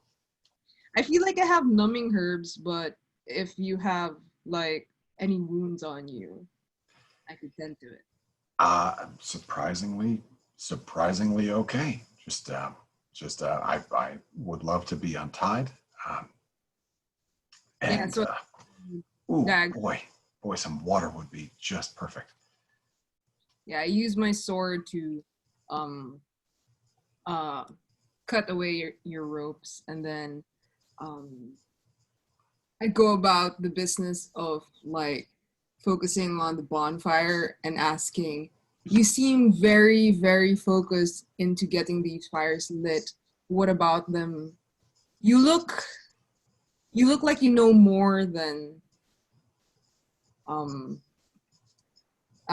I feel like I have numbing herbs, but if you have like any wounds on you, I could tend to it. Surprisingly okay. I would love to be untied. And boy, some water would be just perfect. Yeah, I use my sword to cut away your ropes, and then I go about the business of like focusing on the bonfire and asking, you seem very, very focused into getting these fires lit. What about them? You look like you know more than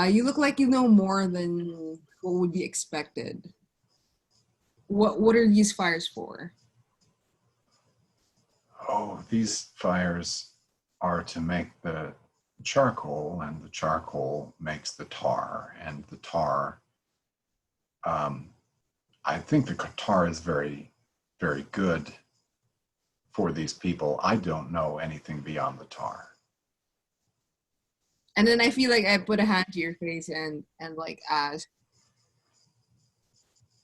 you look like you know more than what would be expected. What are these fires for? Oh, these fires are to make the charcoal, and the charcoal makes the tar, and the tar, I think the tar is very, very good for these people. I don't know anything beyond the tar. And then I feel like I put a hand to your face and like ask,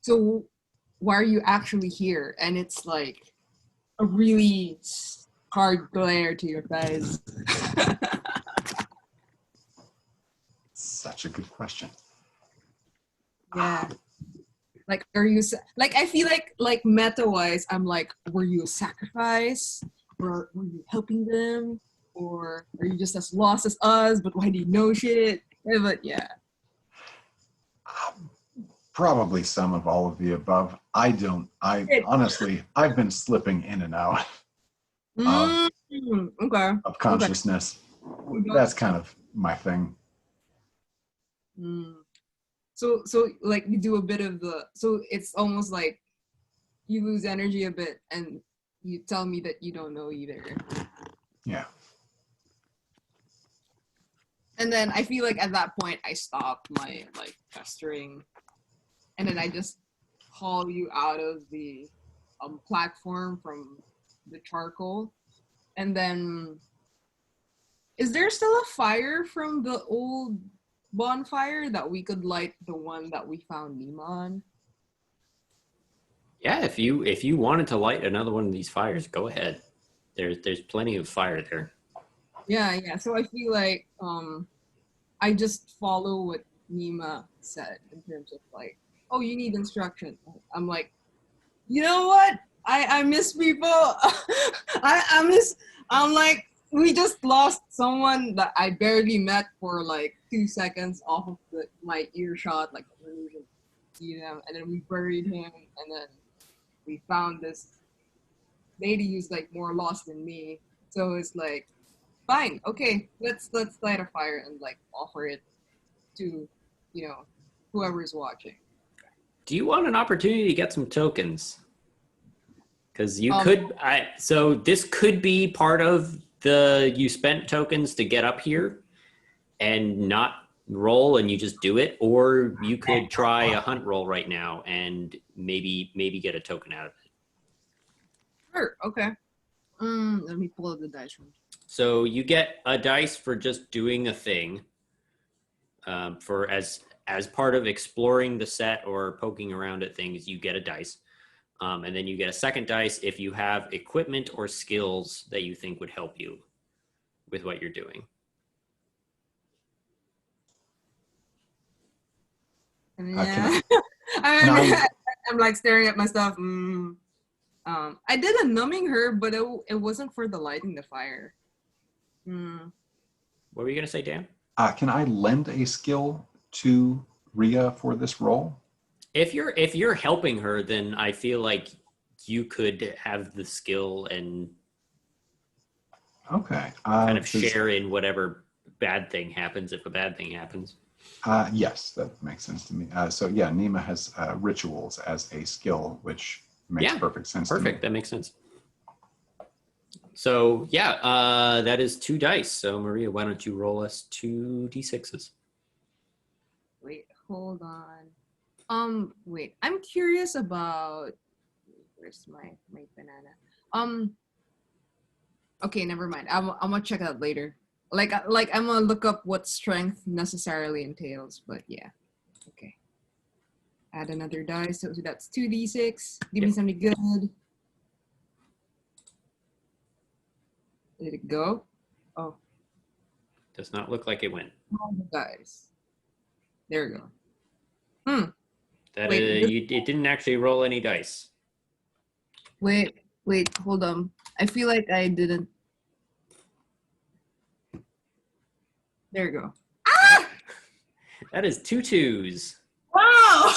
so why are you actually here? And it's like a really hard glare to your face. Such a good question. Yeah. Like, are you like? I feel like meta-wise, I'm like, were you a sacrifice, or were you helping them, or are you just as lost as us? But why do you know shit? Yeah, but yeah. Probably some of all of the above. Honestly, I've been slipping in and out of consciousness. Okay. That's kind of my thing. So like you do a bit of so it's almost like you lose energy a bit and you tell me that you don't know either. Yeah. And then I feel like at that point I stop my like pestering, and then I just haul you out of the platform from the charcoal. And then, is there still a fire from the old bonfire that we could light the one that we found Nima on? Yeah, if you wanted to light another one of these fires, go ahead. There's plenty of fire there. Yeah. So I feel like I just follow what Nima said in terms of like, oh, you need instruction. I'm like, you know what? I miss people. I'm like, we just lost someone that I barely met for like 2 seconds off of my earshot, like I didn't even see them, and then we buried him, and then we found this lady who's like more lost than me. So it's like, fine, okay, let's light a fire and like offer it to, you know, whoever's watching. Do you want an opportunity to get some tokens? Because you Um, could, so this could be part of you spent tokens to get up here and not roll and you just do it, or you could try a hunt roll right now and maybe get a token out of it. Sure, okay. Let me pull up the dice room. So you get a dice for just doing a thing, for as part of exploring the set or poking around at things. You get a dice, and then you get a second dice if you have equipment or skills that you think would help you with what you're doing. Yeah. can I- I'm like staring at my stuff. I did a numbing herb, but it wasn't for the lighting the fire. What were you gonna say, Dan? Can I lend a skill to Rhea for this role? If you're helping her, then I feel like you could have the skill and Okay. kind of share in whatever bad thing happens if a bad thing happens. Yes, that makes sense to me. So yeah, Nima has rituals as a skill, which makes perfect sense. Perfect. That makes sense. So yeah, that is 2 dice. So Maria, why don't you roll us 2 d6s? Wait, hold on. Wait, I'm curious about where's my banana. Okay, never mind. I'm gonna check that later. Like I'm gonna look up what strength necessarily entails, but yeah. Okay. Add another dice, so that's 2d6. Give me something good. Did it go? Oh. Does not look like it went. Guys. There we go. It didn't actually roll any dice. Wait, hold on. I feel like I didn't. There you go. Ah! That is 2 2s. Wow!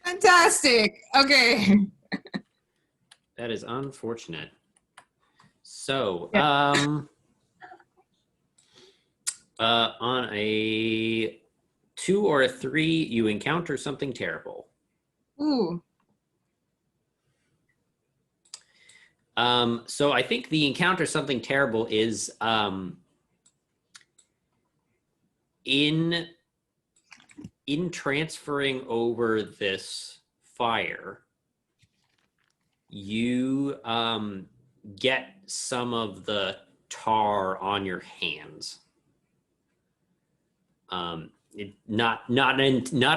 Fantastic. Okay. That is unfortunate. So, on a 2 or a 3, you encounter something terrible. Ooh. So I think the encounter something terrible is in transferring over this fire, you get some of the tar on your hands. Not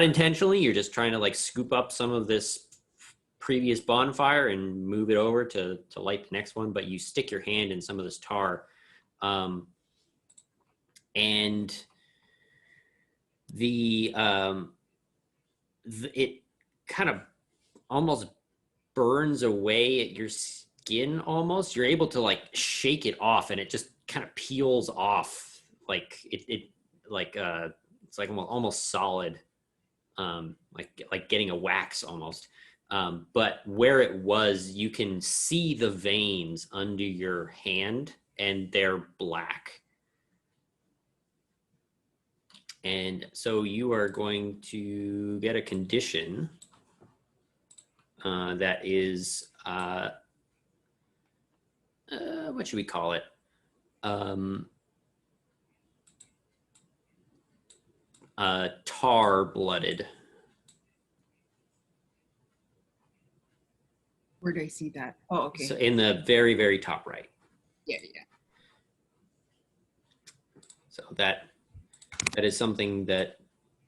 intentionally. You're just trying to like scoop up some of this previous bonfire and move it over to light the next one, but you stick your hand in some of this tar, and it kind of almost burns away at your skin. Almost, you're able to like shake it off, and it just kind of peels off, like it's like almost solid, like getting a wax almost. But where it was, you can see the veins under your hand, and they're black. And so you are going to get a condition that is, what should we call it? Tar-blooded. Where do I see that? Oh, okay. So in the very, very top right. Yeah. So that is something that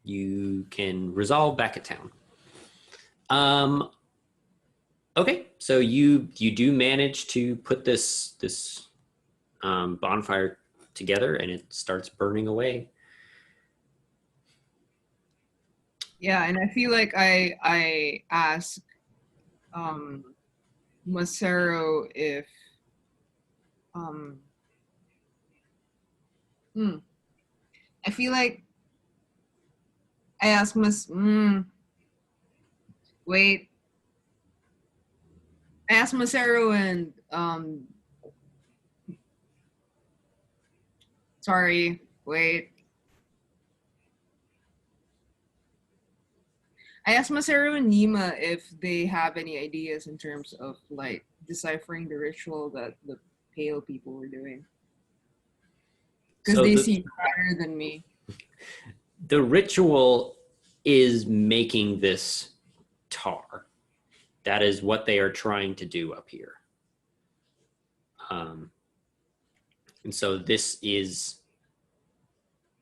you can resolve back at town. Okay, so you do manage to put this bonfire together, and it starts burning away. Yeah, and I feel like I asked Masero if I feel like I asked wait. I asked Masero and sorry, wait. I asked Masero and Nima if they have any ideas in terms of like deciphering the ritual that the pale people were doing. Because So they see better than me. the ritual is making this tar. That is what they are trying to do up here. And so this is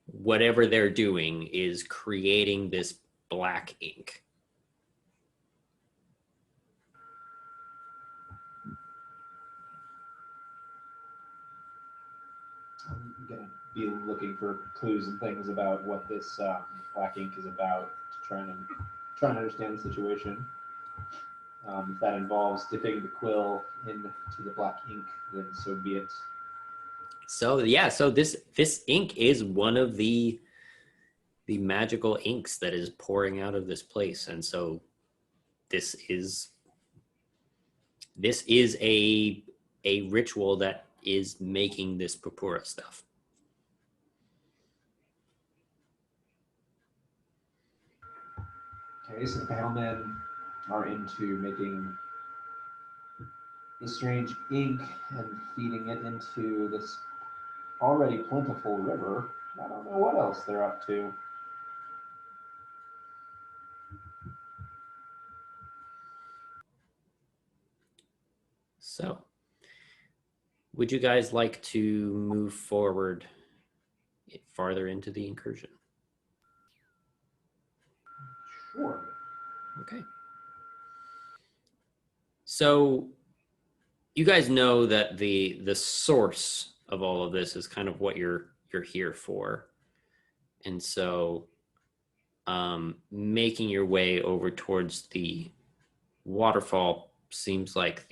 whatever they're doing is creating this black ink. I'm gonna be looking for clues and things about what this black ink is about to try and understand the situation. If that involves dipping the quill into the black ink, then so be it. So yeah, so this ink is one of the magical inks that is pouring out of this place, and so this is a ritual that is making this Purpura stuff. Okay, so the pale men are into making a strange ink and feeding it into this already plentiful river. I don't know what else they're up to. So, would you guys like to move forward farther into the incursion? Sure. Okay. So, you guys know that the source of all of this is kind of what you're here for, and so making your way over towards the waterfall seems like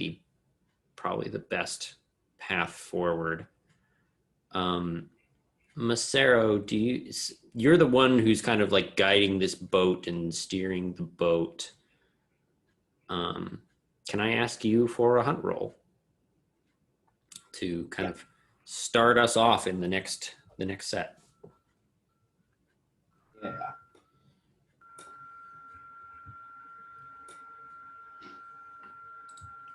probably the best path forward. Masero, you're the one who's kind of like guiding this boat and steering the boat. Can I ask you for a hunt roll to kind of start us off in the next set? Yeah.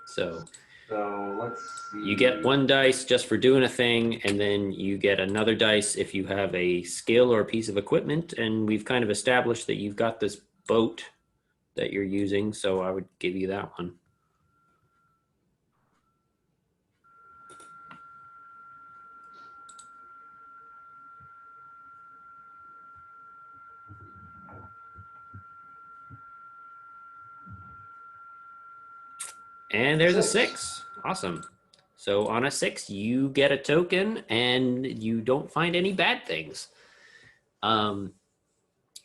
So let's see. you get one dice just for doing a thing, and then you get another dice if you have a skill or a piece of equipment. And we've kind of established that you've got this boat that you're using, so I would give you that one. And there's a 6. Awesome. So on a 6, you get a token and you don't find any bad things.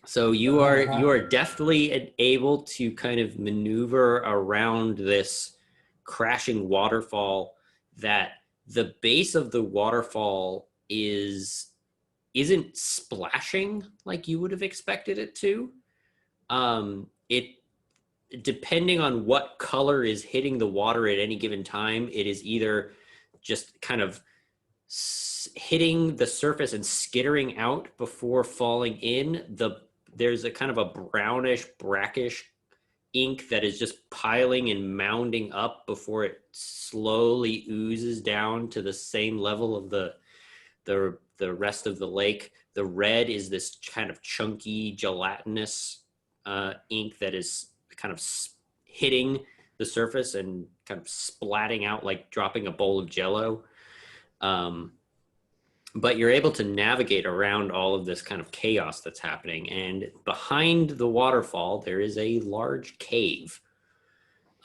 So you are deftly able to kind of maneuver around this crashing waterfall that the base of the waterfall isn't splashing like you would have expected it to. It depending on what color is hitting the water at any given time, it is either just kind of hitting the surface and skittering out before falling in. There's a kind of a brownish, brackish ink that is just piling and mounding up before it slowly oozes down to the same level of the rest of the lake. The red is this kind of chunky, gelatinous ink that is kind of hitting the surface and kind of splatting out like dropping a bowl of Jello. But you're able to navigate around all of this kind of chaos that's happening. And behind the waterfall, there is a large cave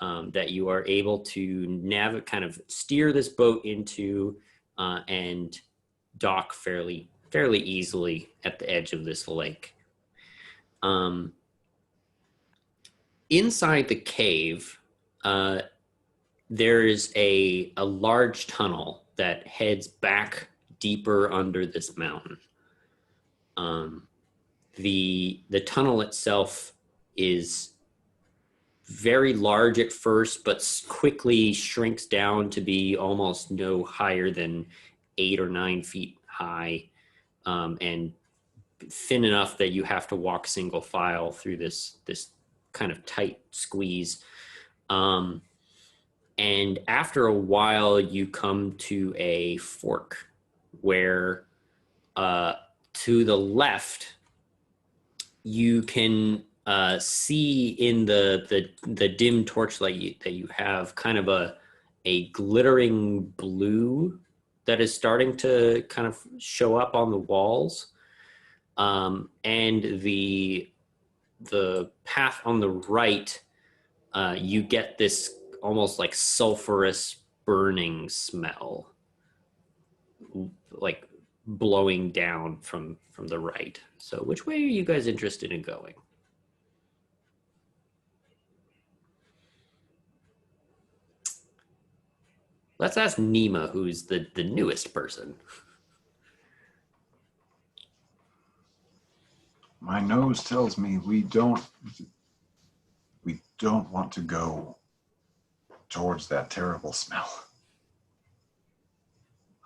that you are able to kind of steer this boat into and dock fairly easily at the edge of this lake. Inside the cave, there is a large tunnel that heads back deeper under this mountain. The tunnel itself is very large at first, but quickly shrinks down to be almost no higher than 8 or 9 feet high, and thin enough that you have to walk single file through this kind of tight squeeze. And after a while, you come to a fork where to the left, you can see in the dim torchlight that you have kind of a glittering blue that is starting to kind of show up on the walls. And the path on the right, you get this almost like sulfurous burning smell, like blowing down from the right. So which way are you guys interested in going? Let's ask Nima, who's the newest person. My nose tells me we don't want to go towards that terrible smell.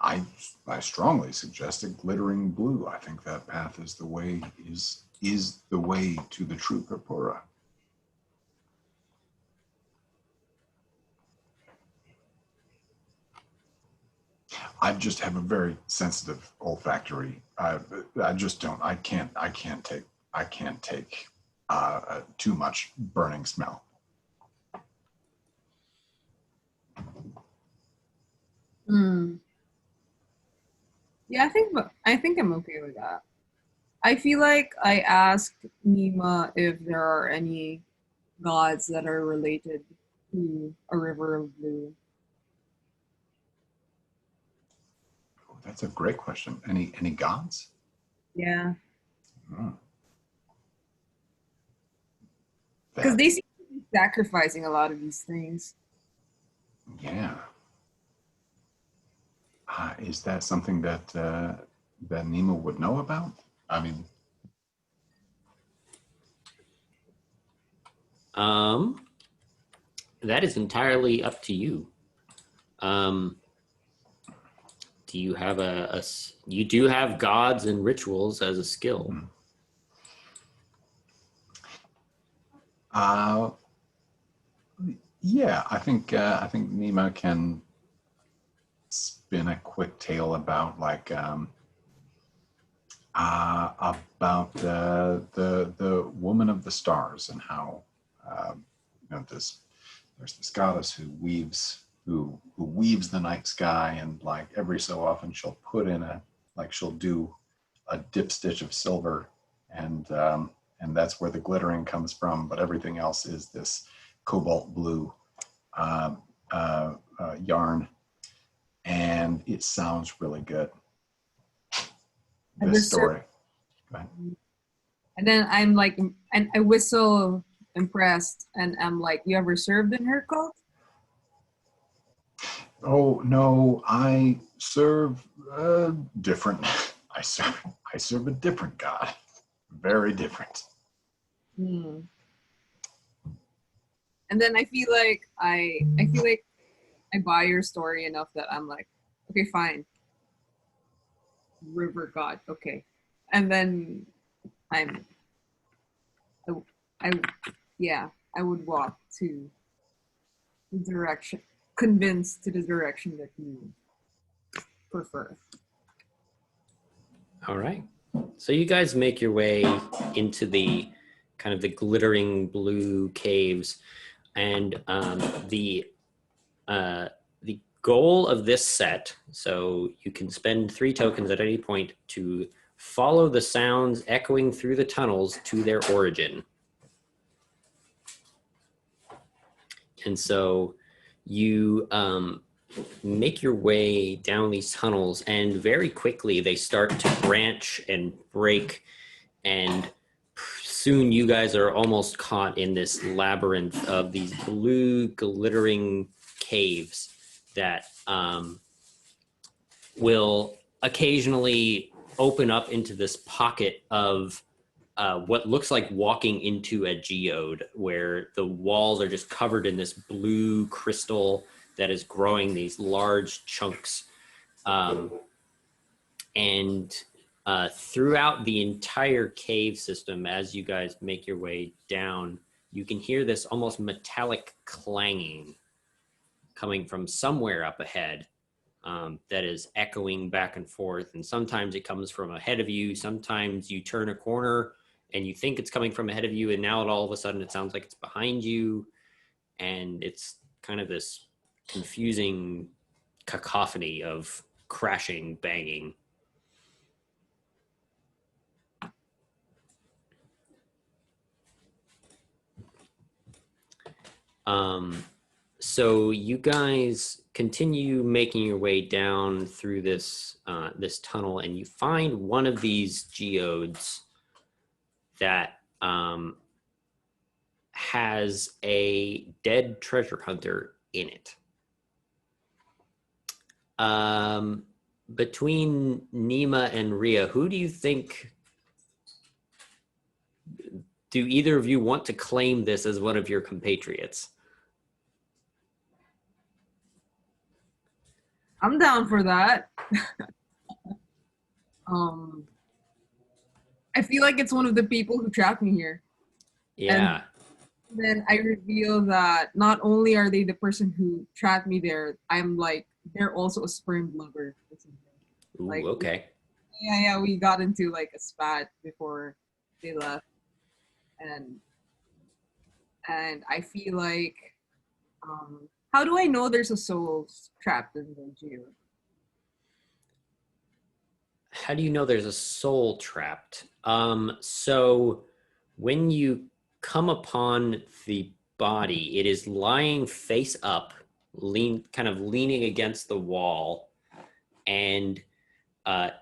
I strongly suggest a glittering blue. I think that path is the way to the true Purpura. I just have a very sensitive olfactory. I can't take too much burning smell. Yeah, I think I'm okay with that. I feel like I asked Nima if there are any gods that are related to a river of blue. Oh, that's a great question. Any gods? Yeah. Hmm. Because they seem to be sacrificing a lot of these things. Yeah. Is that something that that Nima would know about? I mean, That is entirely up to you. Do you have you do have gods and rituals as a skill? Yeah, I think Nima can spin a quick tale about like about the woman of the stars and how there's this goddess who weaves the night sky, and like every so often she'll put in she'll do a dip stitch of silver, and that's where the glittering comes from, but everything else is this cobalt blue yarn, and it sounds really good. This story. Go ahead. And then I'm like, and I was so impressed, and I'm like, you ever served in her cult? Oh no, I serve different. I serve a different god, very different. And then I feel like I buy your story enough that I'm like, okay, fine, river god, okay, and then I would walk to the direction, convinced to the direction that you prefer. All right. So you guys make your way into the kind of the glittering blue caves, and the goal of this set, so you can spend 3 tokens at any point to follow the sounds echoing through the tunnels to their origin. And so you make your way down these tunnels, and very quickly they start to branch and break, and soon you guys are almost caught in this labyrinth of these blue glittering caves that will occasionally open up into this pocket of what looks like walking into a geode where the walls are just covered in this blue crystal that is growing these large chunks. And throughout the entire cave system, as you guys make your way down, you can hear this almost metallic clanging coming from somewhere up ahead that is echoing back and forth. And sometimes it comes from ahead of you. Sometimes you turn a corner and you think it's coming from ahead of you, and now all of a sudden it sounds like it's behind you. And it's kind of this confusing cacophony of crashing, banging. So you guys continue making your way down through this this tunnel, and you find one of these geodes that has a dead treasure hunter in it. Between Nima and Ria, who do you think? Do either of you want to claim this as one of your compatriots? I'm down for that. I feel like it's one of the people who trapped me here. Yeah. And then I reveal that not only are they the person who trapped me there, I'm like, they're also a sperm lover. Ooh, Like, okay. Yeah, we got into like a spat before they left. And I feel like, how do I know there's a soul trapped in the geode? How do you know there's a soul trapped? So when you come upon the body, it is lying face up, kind of leaning against the wall, and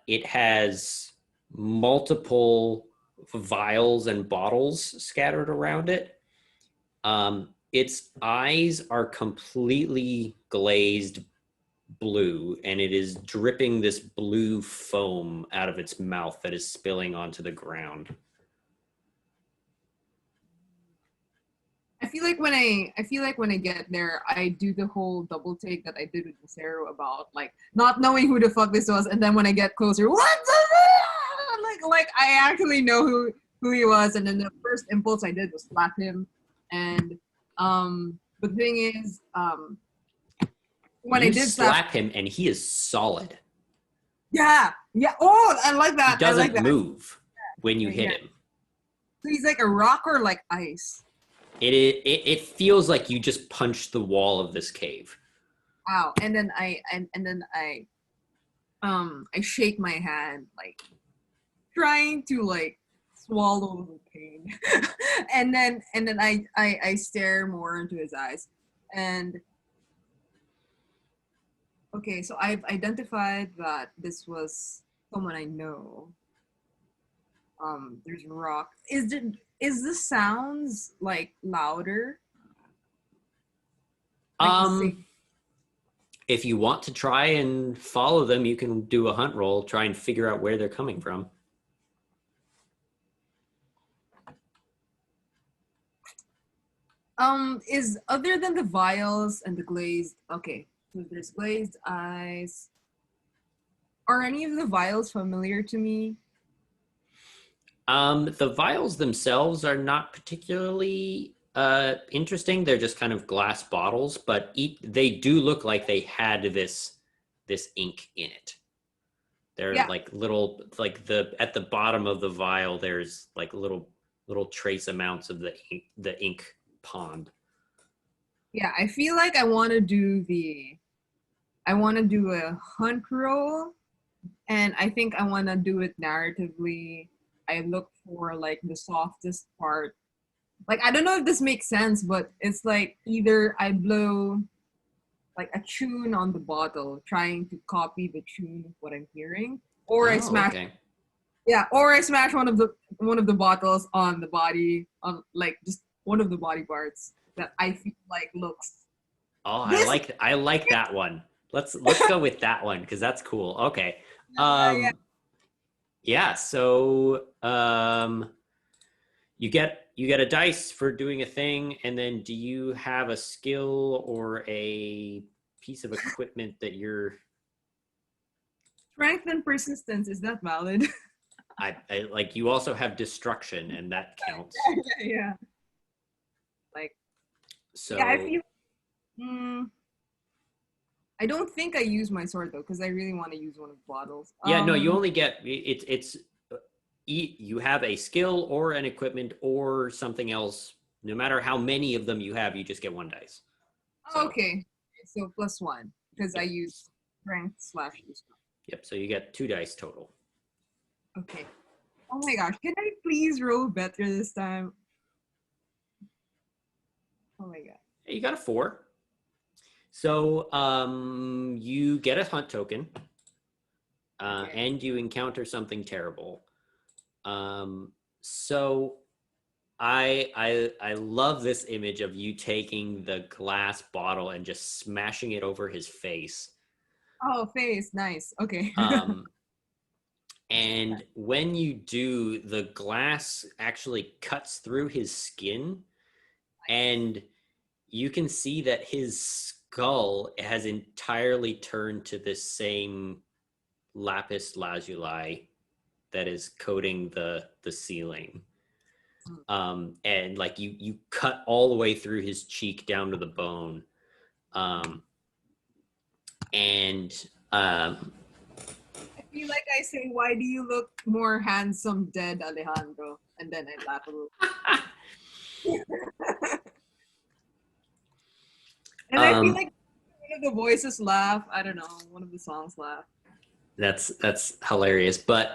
it has multiple vials and bottles scattered around it. Its eyes are completely glazed blue, and it is dripping this blue foam out of its mouth that is spilling onto the ground. I feel like when I get there, I do the whole double take that I did with Masero about like not knowing who the fuck this was, and then when I get closer, what the like I actually know who he was, and then the first impulse I did was slap him, and but the thing is, when you I did slap him, and he is solid. Yeah. Oh, I like that. He doesn't I like that. move when you hit him. So he's like a rock or like ice. It feels like you just punched the wall of this cave. Wow. And then I shake my hand, like trying to like swallow the pain. and then I stare more into his eyes. And okay, so I've identified that this was someone I know. There's rock. Is the sounds like louder? If you want to try and follow them, you can do a hunt roll, try and figure out where they're coming from. Is other than the vials and the glazed, okay, so there's glazed eyes. Are any of the vials familiar to me? The vials themselves are not particularly interesting. They're just kind of glass bottles, but they do look like they had this ink in it. They're like little, like at the bottom of the vial, there's like little trace amounts of the ink pond. Yeah, I feel like I want to do a hunt roll, and I think I want to do it narratively. I look for like the softest part. Like, I don't know if this makes sense, but it's like either I blow like a tune on the bottle, trying to copy the tune of what I'm hearing, or I smash. Okay. Yeah, or I smash one of the bottles on the body, on like just one of the body parts that I feel like looks. Oh, I like that one. Let's go with that one because that's cool. Okay. Yeah. So You get a dice for doing a thing, and then do you have a skill or a piece of equipment that you're? Strength and persistence, is that valid? I like. You also have destruction, and that counts. Yeah. Like, So yeah, I feel. I don't think I use my sword though, because I really want to use one of the bottles. yeah, no, you only get it's you have a skill or an equipment or something else. No matter how many of them you have, you just get one dice. So, Okay, so +1 because I use strength / destruction. Yep. So you get 2 dice total. Okay. Oh my gosh, can I please roll better this time? Oh my god. You got a 4. So you get a hunt token, Okay. and you encounter something terrible. So I love this image of you taking the glass bottle and just smashing it over his face. Oh, face, nice. Okay. And when you do, the glass actually cuts through his skin, and you can see that his skull has entirely turned to this same lapis lazuli that is coating the ceiling. And like you cut all the way through his cheek down to the bone. I feel like I say, why do you look more handsome dead, Alejandro? And then I laugh a little. And I feel like one of the voices laugh. I don't know, one of the songs laugh. That's hilarious. But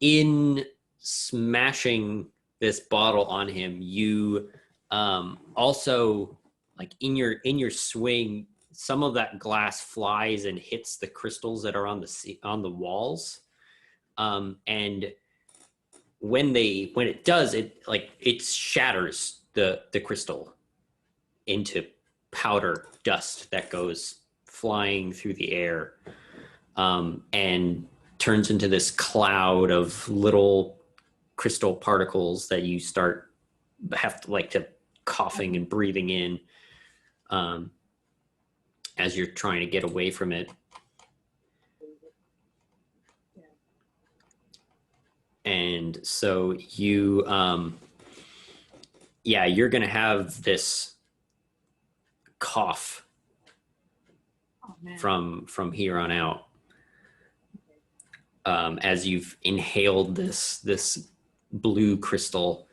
in smashing this bottle on him, you also, like in your swing, some of that glass flies and hits the crystals that are on the walls, and when it does, it shatters the crystal into powder dust that goes flying through the air, and turns into this cloud of little crystal particles that you have to coughing and breathing in, as you're trying to get away from it. And so you, you're going to have this cough from here on out, as you've inhaled this blue crystal,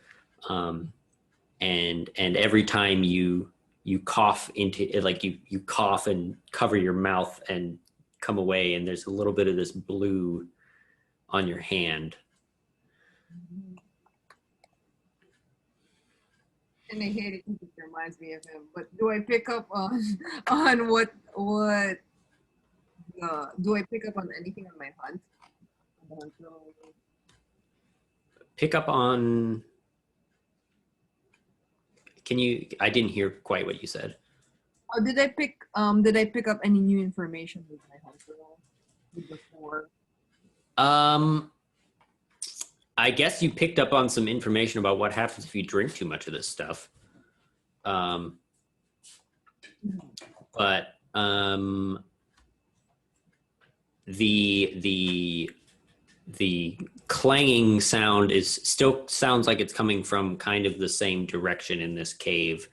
and every time you cough into it, like you cough and cover your mouth and come away, and there's a little bit of this blue on your hand. And I hate it because it reminds me of him. But do I pick up on what do I pick up on anything on my hunt? Pick up on. I didn't hear quite what you said. Oh, did I pick up any new information with my hunt roll before? I guess you picked up on some information about what happens if you drink too much of this stuff. But the clanging sound still sounds like it's coming from kind of the same direction in this cave.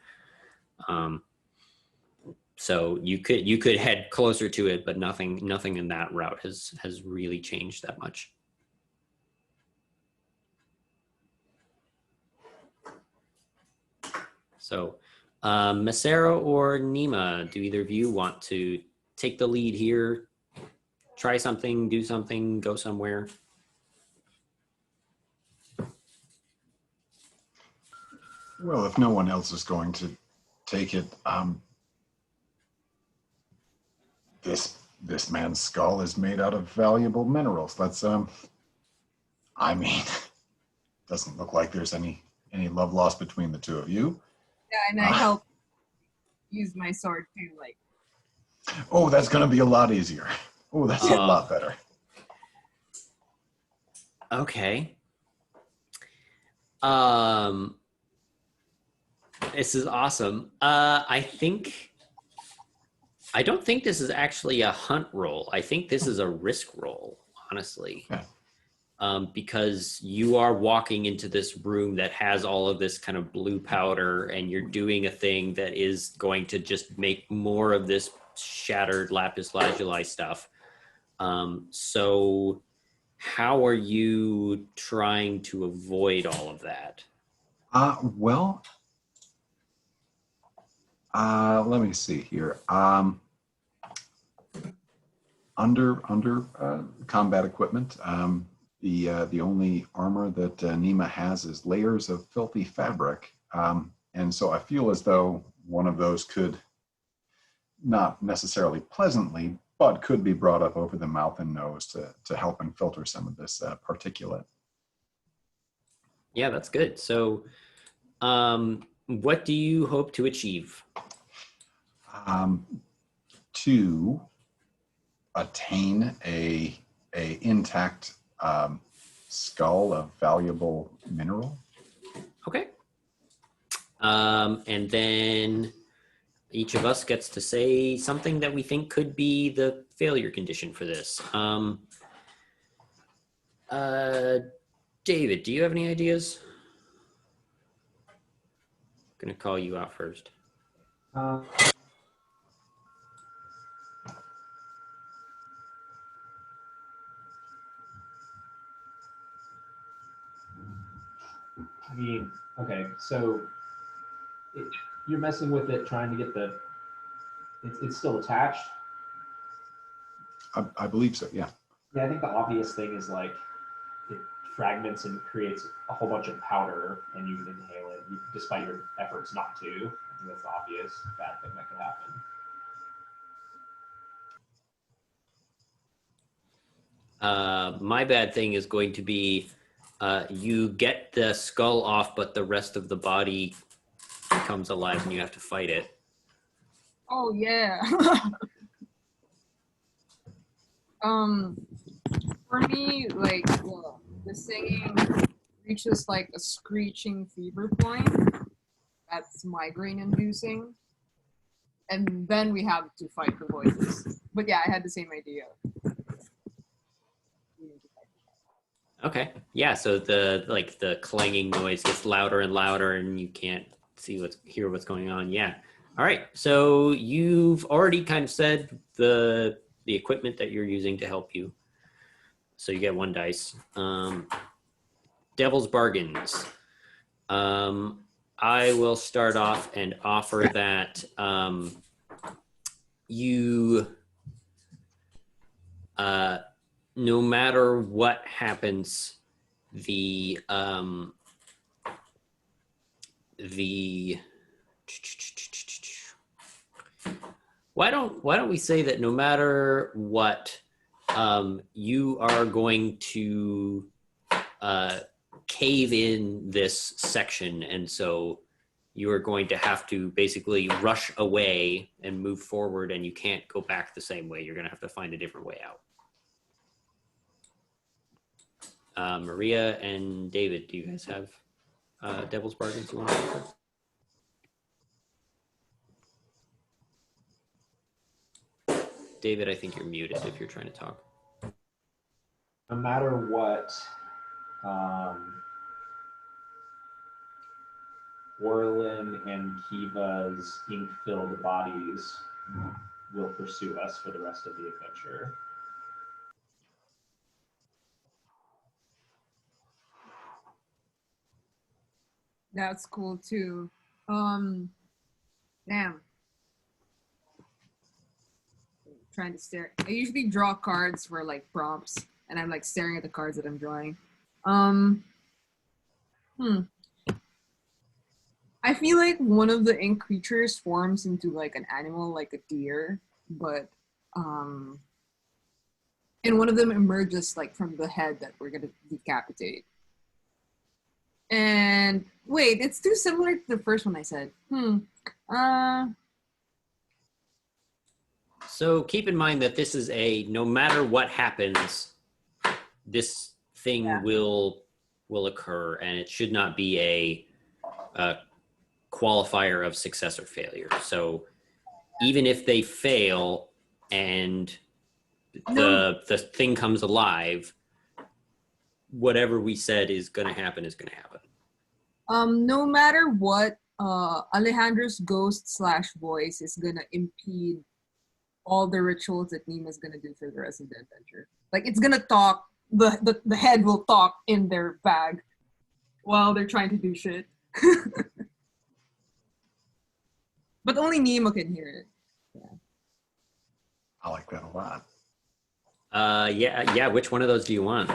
So you could head closer to it, but nothing in that route has really changed that much. So, Masero or Nima, do either of you want to take the lead here? Try something, do something, go somewhere? Well, if no one else is going to take it, this man's skull is made out of valuable minerals. Let's I mean, doesn't look like there's any love lost between the two of you. Yeah, and I help use my sword too, like. Oh, that's going to be a lot easier. Oh, that's a lot better. Okay. This is awesome. I don't think this is actually a hunt roll. I think this is a risk roll, honestly. Okay. Because you are walking into this room that has all of this kind of blue powder, and you're doing a thing that is going to just make more of this shattered lapis lazuli stuff. So how are you trying to avoid all of that? Well, let me see here. Under combat equipment, the only armor that Nima has is layers of filthy fabric, and so I feel as though one of those could, not necessarily pleasantly, but could be brought up over the mouth and nose to help and filter some of this particulate. Yeah, that's good. So, what do you hope to achieve? To attain a intact skull of valuable mineral. Okay. And then each of us gets to say something that we think could be the failure condition for this. David, do you have any ideas? I'm gonna call you out first. I mean, okay, so you're messing with it, trying to get the. It's still attached. I believe so. Yeah. Yeah, I think the obvious thing is like it fragments and creates a whole bunch of powder, and you inhale it, despite your efforts not to. I think that's the obvious bad thing that could happen. My bad thing is going to be you get the skull off, but the rest of the body comes alive and you have to fight it. Oh yeah. For me, like the singing reaches like a screeching fever point. That's migraine inducing. And then we have to fight for voices. But yeah, I had the same idea. Okay. Yeah, so the clanging noise gets louder and louder and you can't hear what's going on. Yeah. All right. So you've already kind of said the equipment that you're using to help you. So you get 1 dice. Devil's bargains. I will start off and offer that you no matter what happens, why don't we say that no matter what, you are going to cave in this section, and so you are going to have to basically rush away and move forward, and you can't go back the same way. You're going to have to find a different way out. Maria and David, do you guys have Devil's Bargains you want to offer? David, I think you're muted if you're trying to talk. No matter what, Orlen and Kiva's ink-filled bodies will pursue us for the rest of the adventure. That's cool too. Damn. Trying to stare. I usually draw cards for like prompts, and I'm like staring at the cards that I'm drawing. I feel like one of the ink creatures forms into like an animal, like a deer, but and one of them emerges like from the head that we're gonna decapitate. And wait, it's too similar to the first one I said. So keep in mind that this is no matter what happens, this thing will will occur, and it should not be a qualifier of success or failure. So even if they fail and the thing comes alive, whatever we said is going to happen is going to happen. No matter what, Alejandro's ghost / voice is gonna impede all the rituals that Nima's gonna do for the rest of the adventure. Like, it's gonna talk. The head will talk in their bag while they're trying to do shit. But only Nima can hear it. Yeah. I like that a lot. Yeah. Which one of those do you want?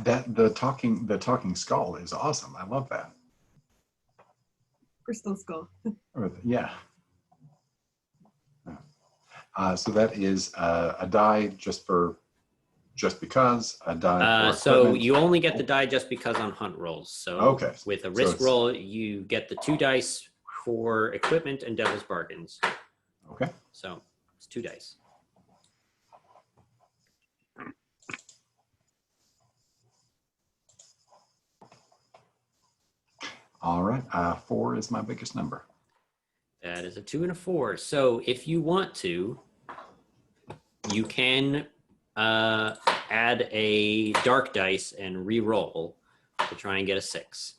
That the talking skull is awesome. I love that. Crystal skull. Yeah. So that is a die just because, a die for so equipment. you only get the die just because on hunt rolls. So Okay. with a risk roll, you get the 2 dice for equipment and devil's bargains. Okay. So it's 2 dice. All right. 4 is my biggest number. That is a 2 and a 4. So if you want to, you can add a dark dice and re-roll to try and get a 6.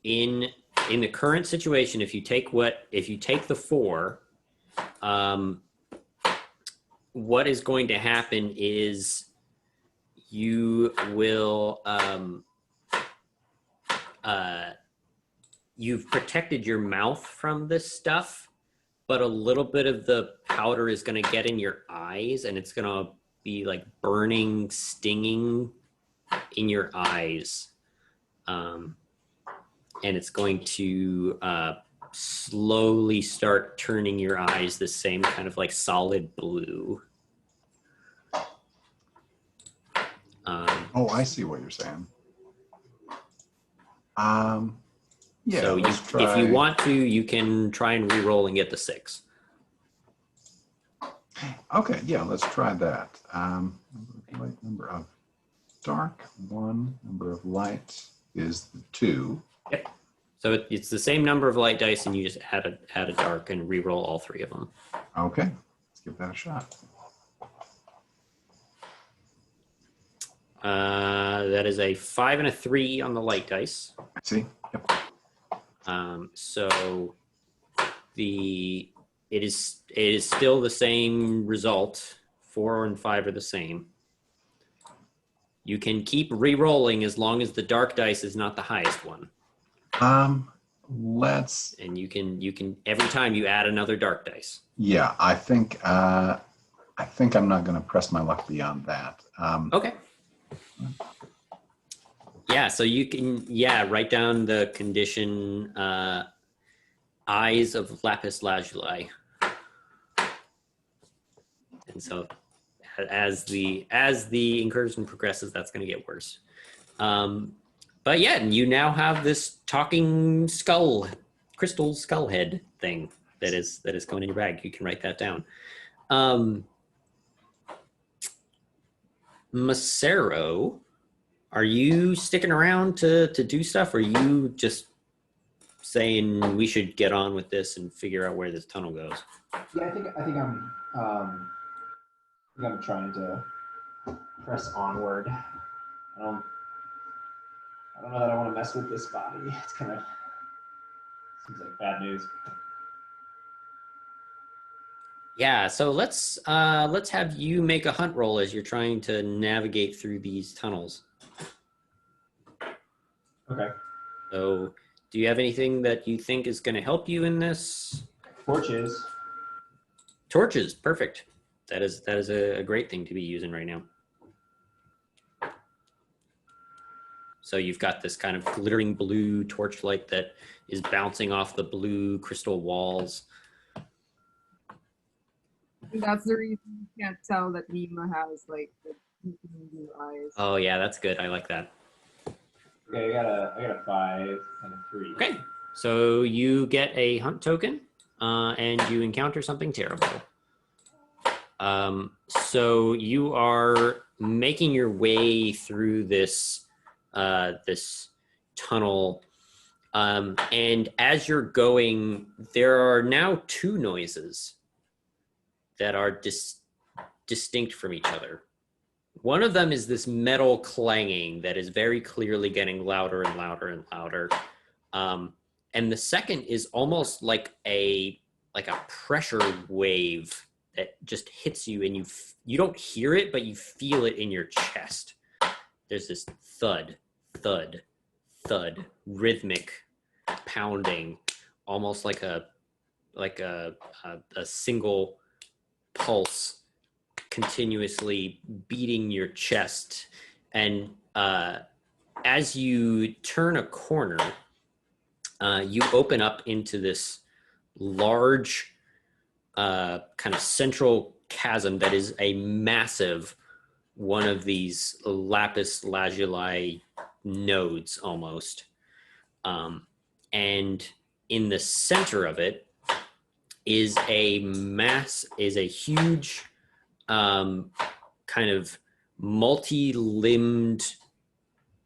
In the current situation, if you take the 4, what is going to happen is you will you've protected your mouth from this stuff, but a little bit of the powder is going to get in your eyes, and it's going to be like burning, stinging in your eyes. And it's going to slowly start turning your eyes the same kind of like solid blue. Oh, I see what you're saying. Yeah. So if you want to, you can try and re-roll and get the 6. Okay, yeah, let's try that. Number of dark, 1. Number of light is 2. Yep. So it's the same number of light dice, and you just add a dark and re-roll all 3 of them. Okay, let's give that a shot. That is a 5 and a 3 on the light dice. I see. Yep. So it is still the same result. 4 and 5 are the same. You can keep re-rolling as long as the dark dice is not the highest one. And you can every time you add another dark dice. Yeah, I think I'm not going to press my luck beyond that. Okay. Yeah, so you can write down the condition eyes of lapis lazuli. And so as the incursion progresses, that's going to get worse. But yeah, you now have this talking crystal skull head thing that is going in your bag. You can write that down. Masero, are you sticking around to do stuff, or are you just saying we should get on with this and figure out where this tunnel goes? Yeah, I think I'm trying to press onward. I don't know that I want to mess with this body. It's kind of seems like bad news. Yeah, so let's have you make a hunt roll as you're trying to navigate through these tunnels. Okay. So, do you have anything that you think is going to help you in this? Torches. Torches, perfect. That is a great thing to be using right now. So you've got this kind of glittering blue torchlight that is bouncing off the blue crystal walls. And that's the reason you can't tell that Nima has like the blue eyes. Oh yeah, that's good. I like that. Okay, I got a 5 and a 3. Okay, so you get a hunt token, and you encounter something terrible. So you are making your way through this this tunnel, and as you're going, there are now two noises that are distinct from each other. One of them is this metal clanging that is very clearly getting louder and louder and louder. And the second is almost like a pressure wave that just hits you, and you don't hear it, but you feel it in your chest. There's this thud, thud, thud, rhythmic pounding, almost like a single pulse continuously beating your chest. And as you turn a corner, you open up into this large kind of central chasm that is a massive one of these lapis lazuli nodes almost. And in the center of it is a huge kind of multi-limbed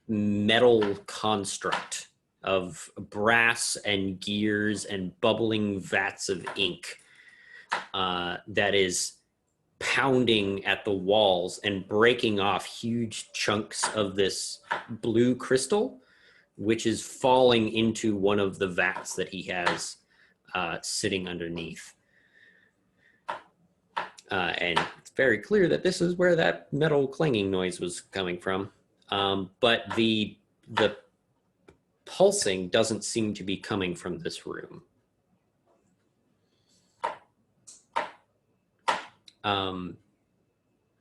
metal construct of brass and gears and bubbling vats of ink that is pounding at the walls and breaking off huge chunks of this blue crystal, which is falling into one of the vats that he has sitting underneath. And it's very clear that this is where that metal clanging noise was coming from. But the pulsing doesn't seem to be coming from this room.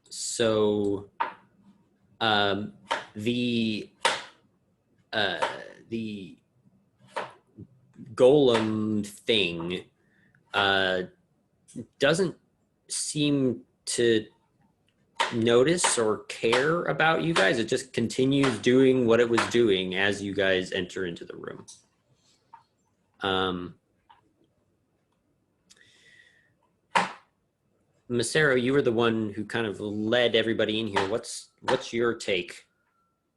So the golem thing doesn't seem to notice or care about you guys. It just continues doing what it was doing as you guys enter into the room. Masero, you were the one who kind of led everybody in here. What's your take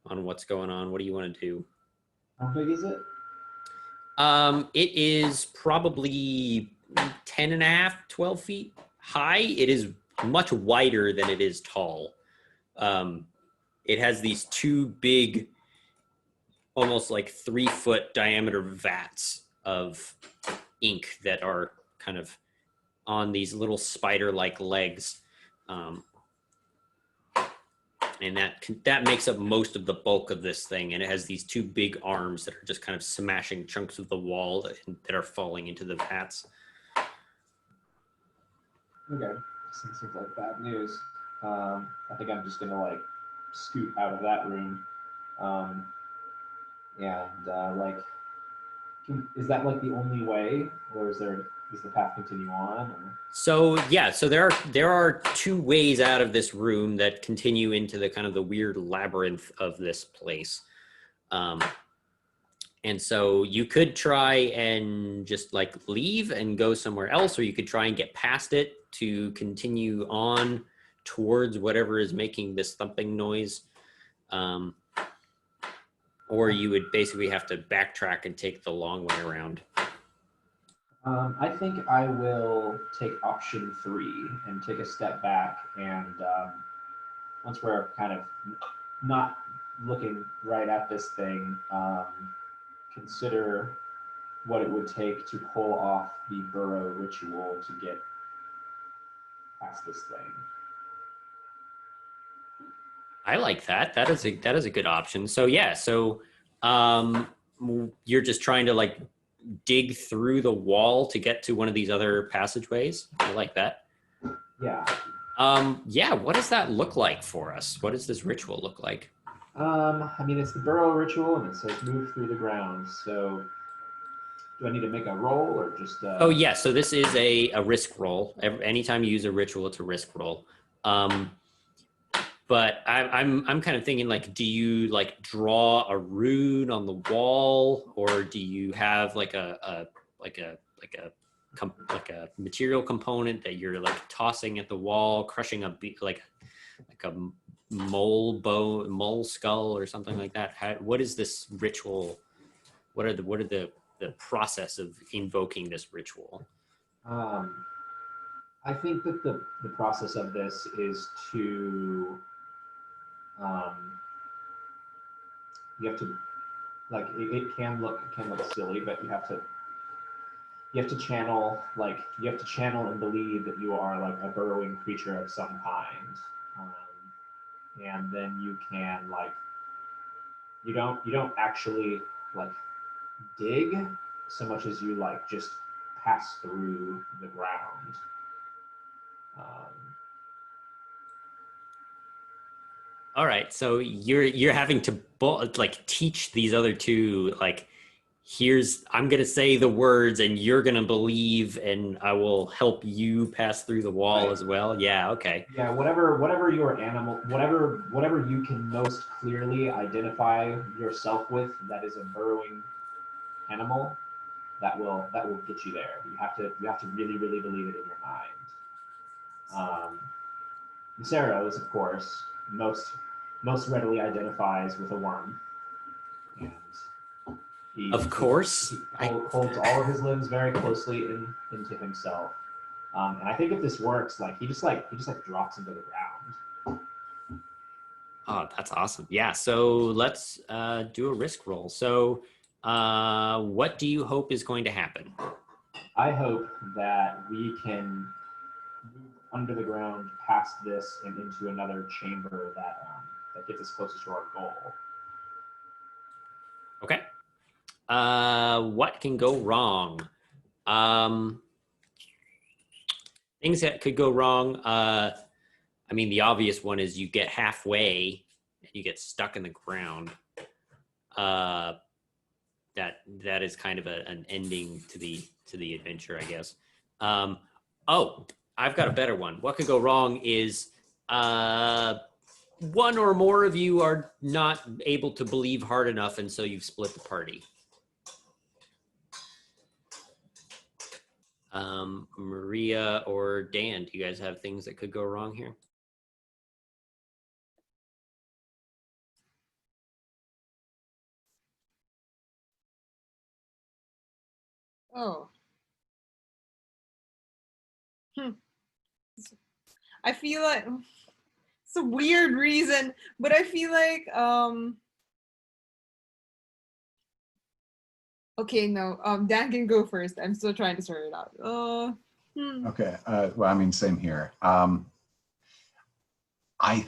on what's going on? What do you want to do? How big is it? It is probably 10 and a half, 12 feet high. It is much wider than it is tall. It has these two big, almost like 3-foot diameter vats of ink that are kind of on these little spider-like legs. And that makes up most of the bulk of this thing. And it has these two big arms that are just kind of smashing chunks of the wall that are falling into the vats. Okay, seems like bad news. I think I'm just gonna like scoot out of that room. Is that like the only way, or does the path continue on? Or? So yeah, so there are two ways out of this room that continue into the kind of the weird labyrinth of this place. And so you could try and just like leave and go somewhere else, or you could try and get past it to continue on towards whatever is making this thumping noise. Or you would basically have to backtrack and take the long way around. I think I will take option 3 and take a step back, and once we're kind of not looking right at this thing, consider what it would take to pull off the burrow ritual to get past this thing. I like that. That is a good option. So yeah, so you're just trying to like dig through the wall to get to one of these other passageways. I like that. Yeah. Yeah, what does that look like for us? What does this ritual look like? I mean, it's the burrow ritual, and it says move through the ground. So do I need to make a roll or just... Oh yeah, so this is a risk roll. Anytime you use a ritual, it's a risk roll. But I'm kind of thinking, like, do you like draw a rune on the wall, or do you have like a material component that you're like tossing at the wall, crushing a mole skull or something like that? What is this ritual? What are the process of invoking this ritual? I think that the process of this is to you have to like it can look silly, but you have to channel and believe that you are like a burrowing creature of some kind, and then you can like you don't actually like dig so much as you like just pass through the ground. All right, so you're having to like teach these other two, like, I'm gonna say the words and you're gonna believe, and I will help you pass through the wall as well. Yeah, okay. Yeah, whatever your animal, whatever you can most clearly identify yourself with, that is a burrowing animal, that will get you there. You have to really believe it in your mind. Masero's, of course, most readily identifies with a worm, and he holds all of his limbs very closely into himself. And I think if this works, like he just drops into the ground. Oh, that's awesome. Yeah, so let's do a risk roll. So what do you hope is going to happen? I hope that we can move under the ground past this and into another chamber that gets us closer to our goal. Okay. What can go wrong? Things that could go wrong. I mean, the obvious one is you get halfway and you get stuck in the ground. That is kind of an ending to the adventure, I guess. Oh, I've got a better one. What could go wrong is one or more of you are not able to believe hard enough, and so you've split the party. Maria or Dan, do you guys have things that could go wrong here? Oh. I feel like it's a weird reason, but I feel like okay, no, Dan can go first. I'm still trying to sort it out. Okay. Well, I mean, same here. I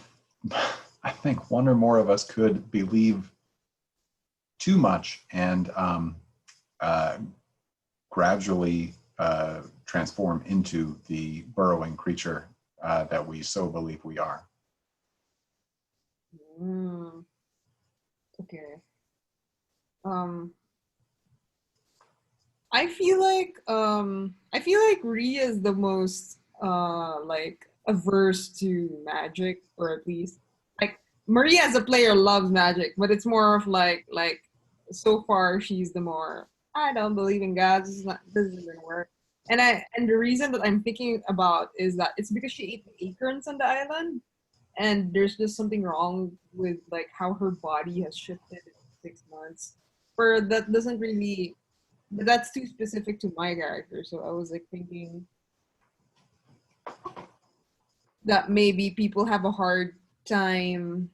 think one or more of us could believe too much and gradually transform into the burrowing creature that we so believe we are. Okay. I feel like Rhea is the most like averse to magic, or at least like Maria as a player loves magic, but it's more of like so far she's the more, I don't believe in God. This isn't work. And the reason that I'm thinking about is that it's because she ate acorns on the island, and there's just something wrong with like how her body has shifted in 6 months. Or that doesn't really, but that's too specific to my character. So I was like thinking that maybe people have a hard time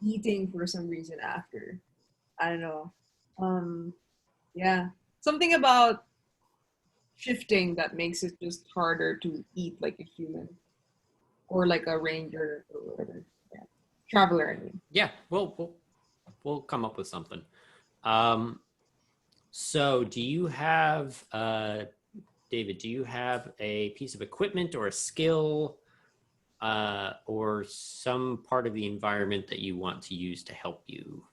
eating for some reason after. I don't know. Yeah. Something about shifting that makes it just harder to eat like a human or like a ranger or whatever. Yeah. Traveler, I mean. Yeah, we'll come up with something. So do you have, David, do you have a piece of equipment or a skill or some part of the environment that you want to use to help you?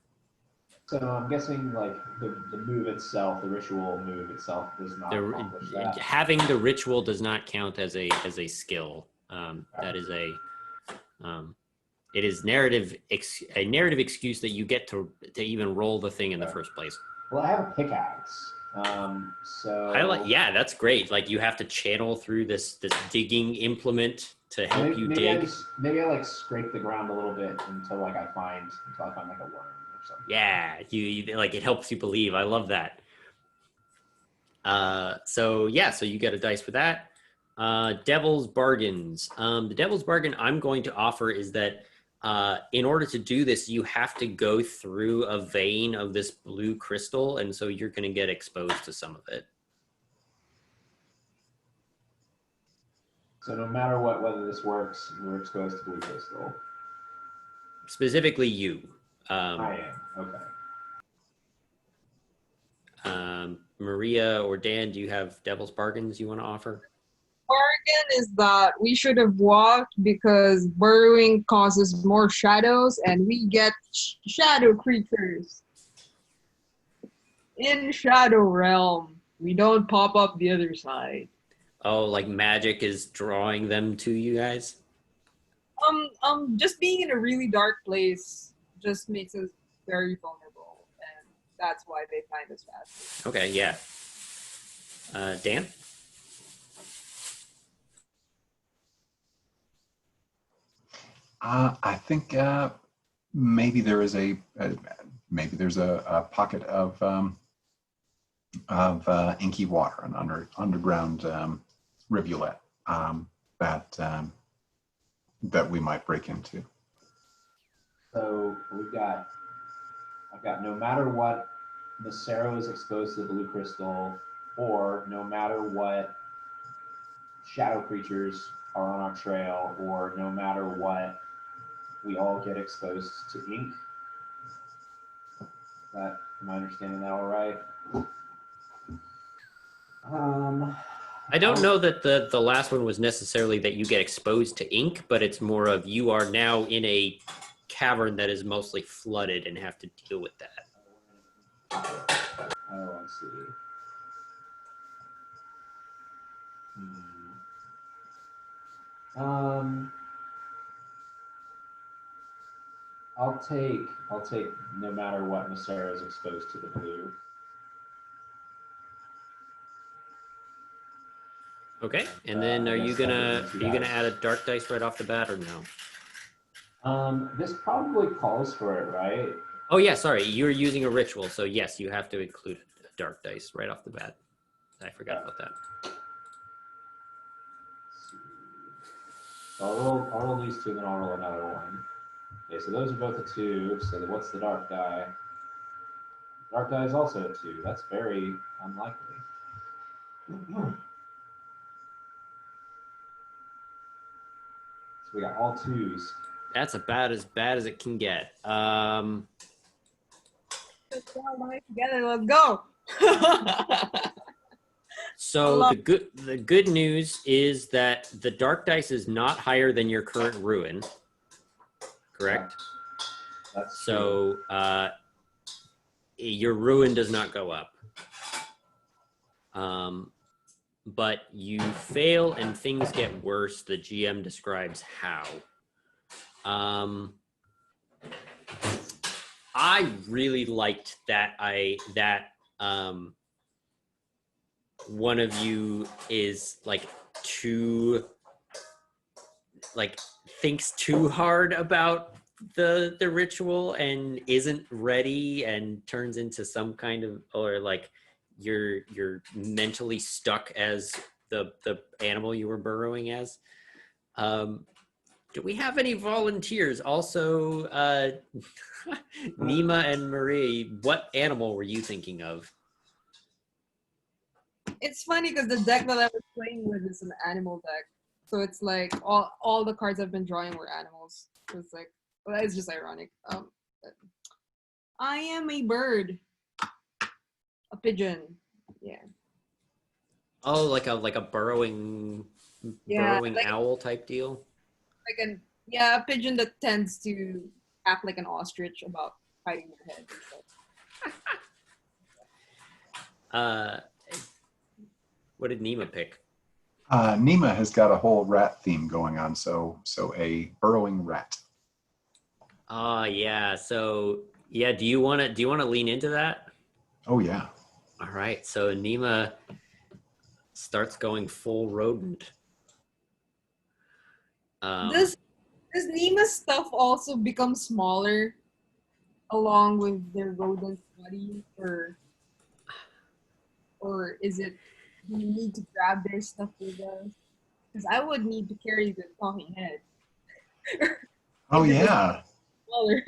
So I'm guessing like the move itself, the ritual move itself does not accomplish that. Having the ritual does not count as a skill. That is it is a narrative excuse that you get to even roll the thing in the first place. Well, I have a pickaxe. Yeah, that's great. Like you have to channel through this digging implement to help you dig. Maybe I like scrape the ground a little bit until I find like a worm or something. Yeah, you like it helps you believe. I love that. So you get a dice for that. Devil's bargains. The devil's bargain I'm going to offer is that in order to do this, you have to go through a vein of this blue crystal, and so you're going to get exposed to some of it. So no matter whether this works, we're exposed to blue crystal. Specifically you. I am. Okay. Maria or Dan, do you have devil's bargains you want to offer? Bargain is that we should have walked because burrowing causes more shadows and we get shadow creatures. In Shadow Realm, we don't pop up the other side. Oh, like magic is drawing them to you guys? Just being in a really dark place just makes us very vulnerable, and that's why they find us fast. Okay, yeah. Dan? I think maybe there is there's a pocket of inky water, an underground rivulet that we might break into. So I've got no matter what, Masero is exposed to the blue crystal, or no matter what, shadow creatures are on our trail, or no matter what, we all get exposed to ink. Am I understanding that all right? I don't know that the last one was necessarily that you get exposed to ink, but it's more of you are now in a cavern that is mostly flooded and have to deal with that. Oh, I see. I'll take no matter what, Masero is exposed to the blue. Okay, and then are you gonna add a dark dice right off the bat or no? This probably calls for it, right? Oh yeah, sorry, you're using a ritual, so yes, you have to include a dark dice right off the bat. I forgot about that. So I'll roll these two, then I'll roll another one. Okay, so those are both a 2. So what's the dark die? Dark die is also a 2. That's very unlikely. So we got all 2s. That's about as bad as it can get. Let's all lie together. Let's go. So the good news is that the dark dice is not higher than your current ruin. Correct? That's so your ruin does not go up. But you fail and things get worse. The GM describes how. I really liked that one of you is thinks too hard about the ritual and isn't ready and turns into some kind of, or like you're mentally stuck as the animal you were burrowing as. Do we have any volunteers? Also, Nima and Marie, what animal were you thinking of? It's funny because the deck that I was playing with is an animal deck. So it's like all the cards I've been drawing were animals. So it's like, well, it's just ironic. I am a bird. A pigeon. Yeah. Oh, like a burrowing owl type deal? A pigeon that tends to act like an ostrich about hiding their head and stuff. What did Nima pick? Nima has got a whole rat theme going on, so a burrowing rat. Yeah. So yeah, do you want to lean into that? Oh yeah. All right, so Nima starts going full rodent. Does Nima's stuff also become smaller along with their rodent body, or is it do you need to grab their stuff with us? Because I would need to carry the talking head. Oh If it was yeah. smaller.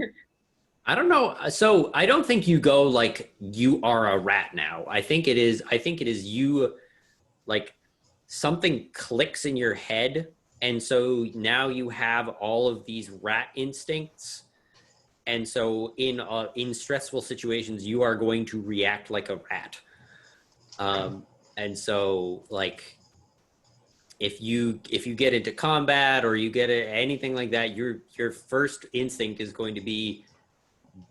I don't know. So I don't think you go like you are a rat now. I think it is you, like something clicks in your head, and so now you have all of these rat instincts. And so in stressful situations, you are going to react like a rat. And so like if you get into combat or you get anything like that, your first instinct is going to be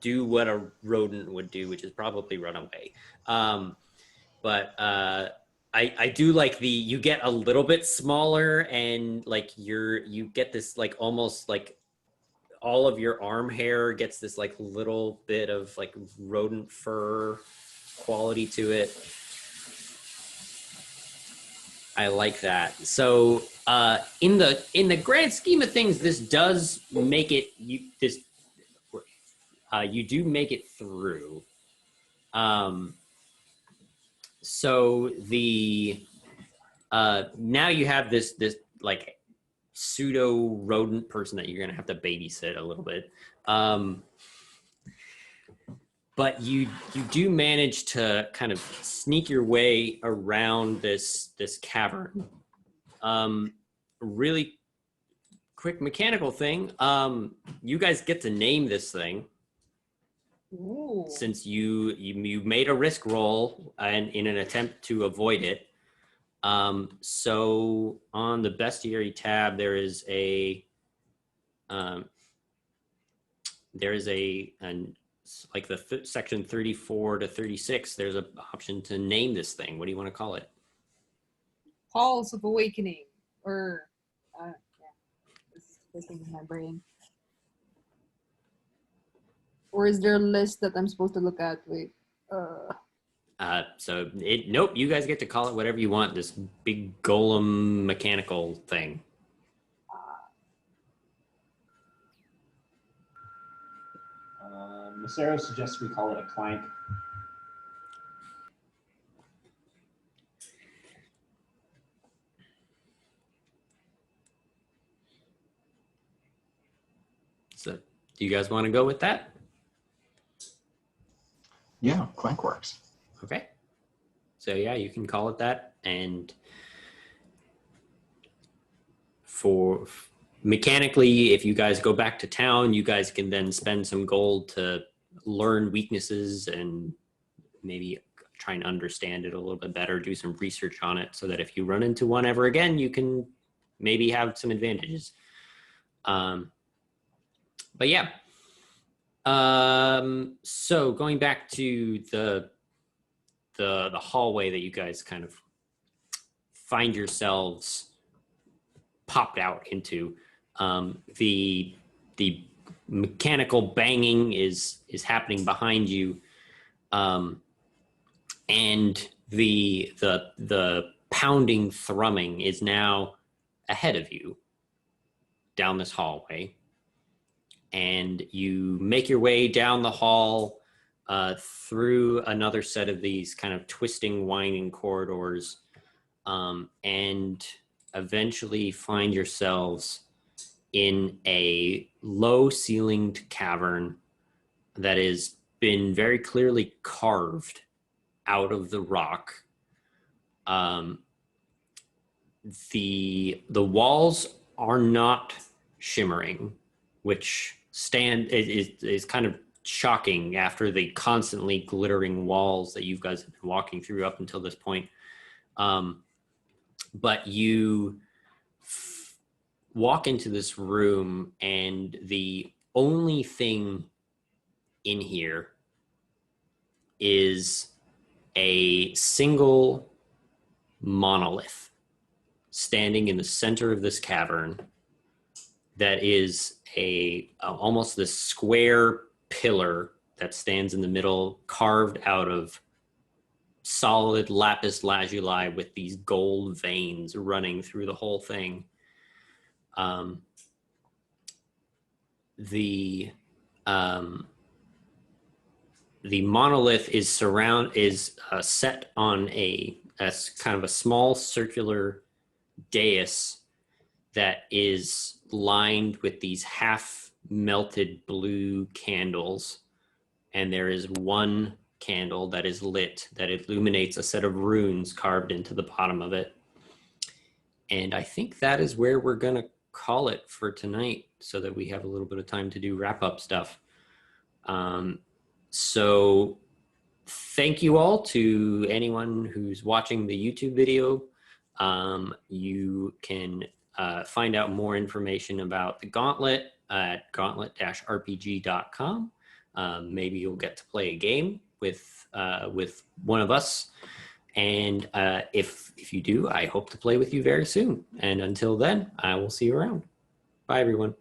do what a rodent would do, which is probably run away. But I do like you get a little bit smaller, and like you get this like almost like all of your arm hair gets this like little bit of like rodent fur quality to it. I like that. So in the grand scheme of things, this does make it you do make it through. So the now you have this like pseudo rodent person that you're gonna have to babysit a little bit. But you do manage to kind of sneak your way around this cavern. Really quick mechanical thing. You guys get to name this thing. Ooh. Since you made a risk roll and in an attempt to avoid it. So on the bestiary tab, there is a like the section 34 to 36. There's an option to name this thing. What do you want to call it? Halls of Awakening, or yeah, this is in my brain. Or is there a list that I'm supposed to look at? Wait. So nope. You guys get to call it whatever you want. This big golem mechanical thing. Masero suggests we call it a clank. So do you guys want to go with that? Yeah, clank works. Okay. So yeah, you can call it that. And for mechanically, if you guys go back to town, you guys can then spend some gold to learn weaknesses and maybe try and understand it a little bit better, do some research on it so that if you run into one ever again, you can maybe have some advantages. But yeah. So going back to the hallway that you guys kind of find yourselves popped out into, the mechanical banging is happening behind you, and the pounding thrumming is now ahead of you down this hallway. And you make your way down the hall through another set of these kind of twisting, winding corridors, and eventually find yourselves in a low-ceilinged cavern that has been very clearly carved out of the rock. The walls are not shimmering, which is kind of shocking after the constantly glittering walls that you guys have been walking through up until this point. But you walk into this room, and the only thing in here is a single monolith standing in the center of this cavern that is almost this square pillar that stands in the middle, carved out of solid lapis lazuli with these gold veins running through the whole thing. The monolith is set on a kind of a small circular dais that is lined with these half melted blue candles, and there is one candle that is lit that illuminates a set of runes carved into the bottom of it. And I think that is where we're gonna call it for tonight, so that we have a little bit of time to do wrap-up stuff. So thank you all to anyone who's watching the YouTube video. You can find out more information about the Gauntlet at gauntlet-rpg.com. Maybe you'll get to play a game with one of us. And if you do, I hope to play with you very soon. And until then, I will see you around. Bye, everyone.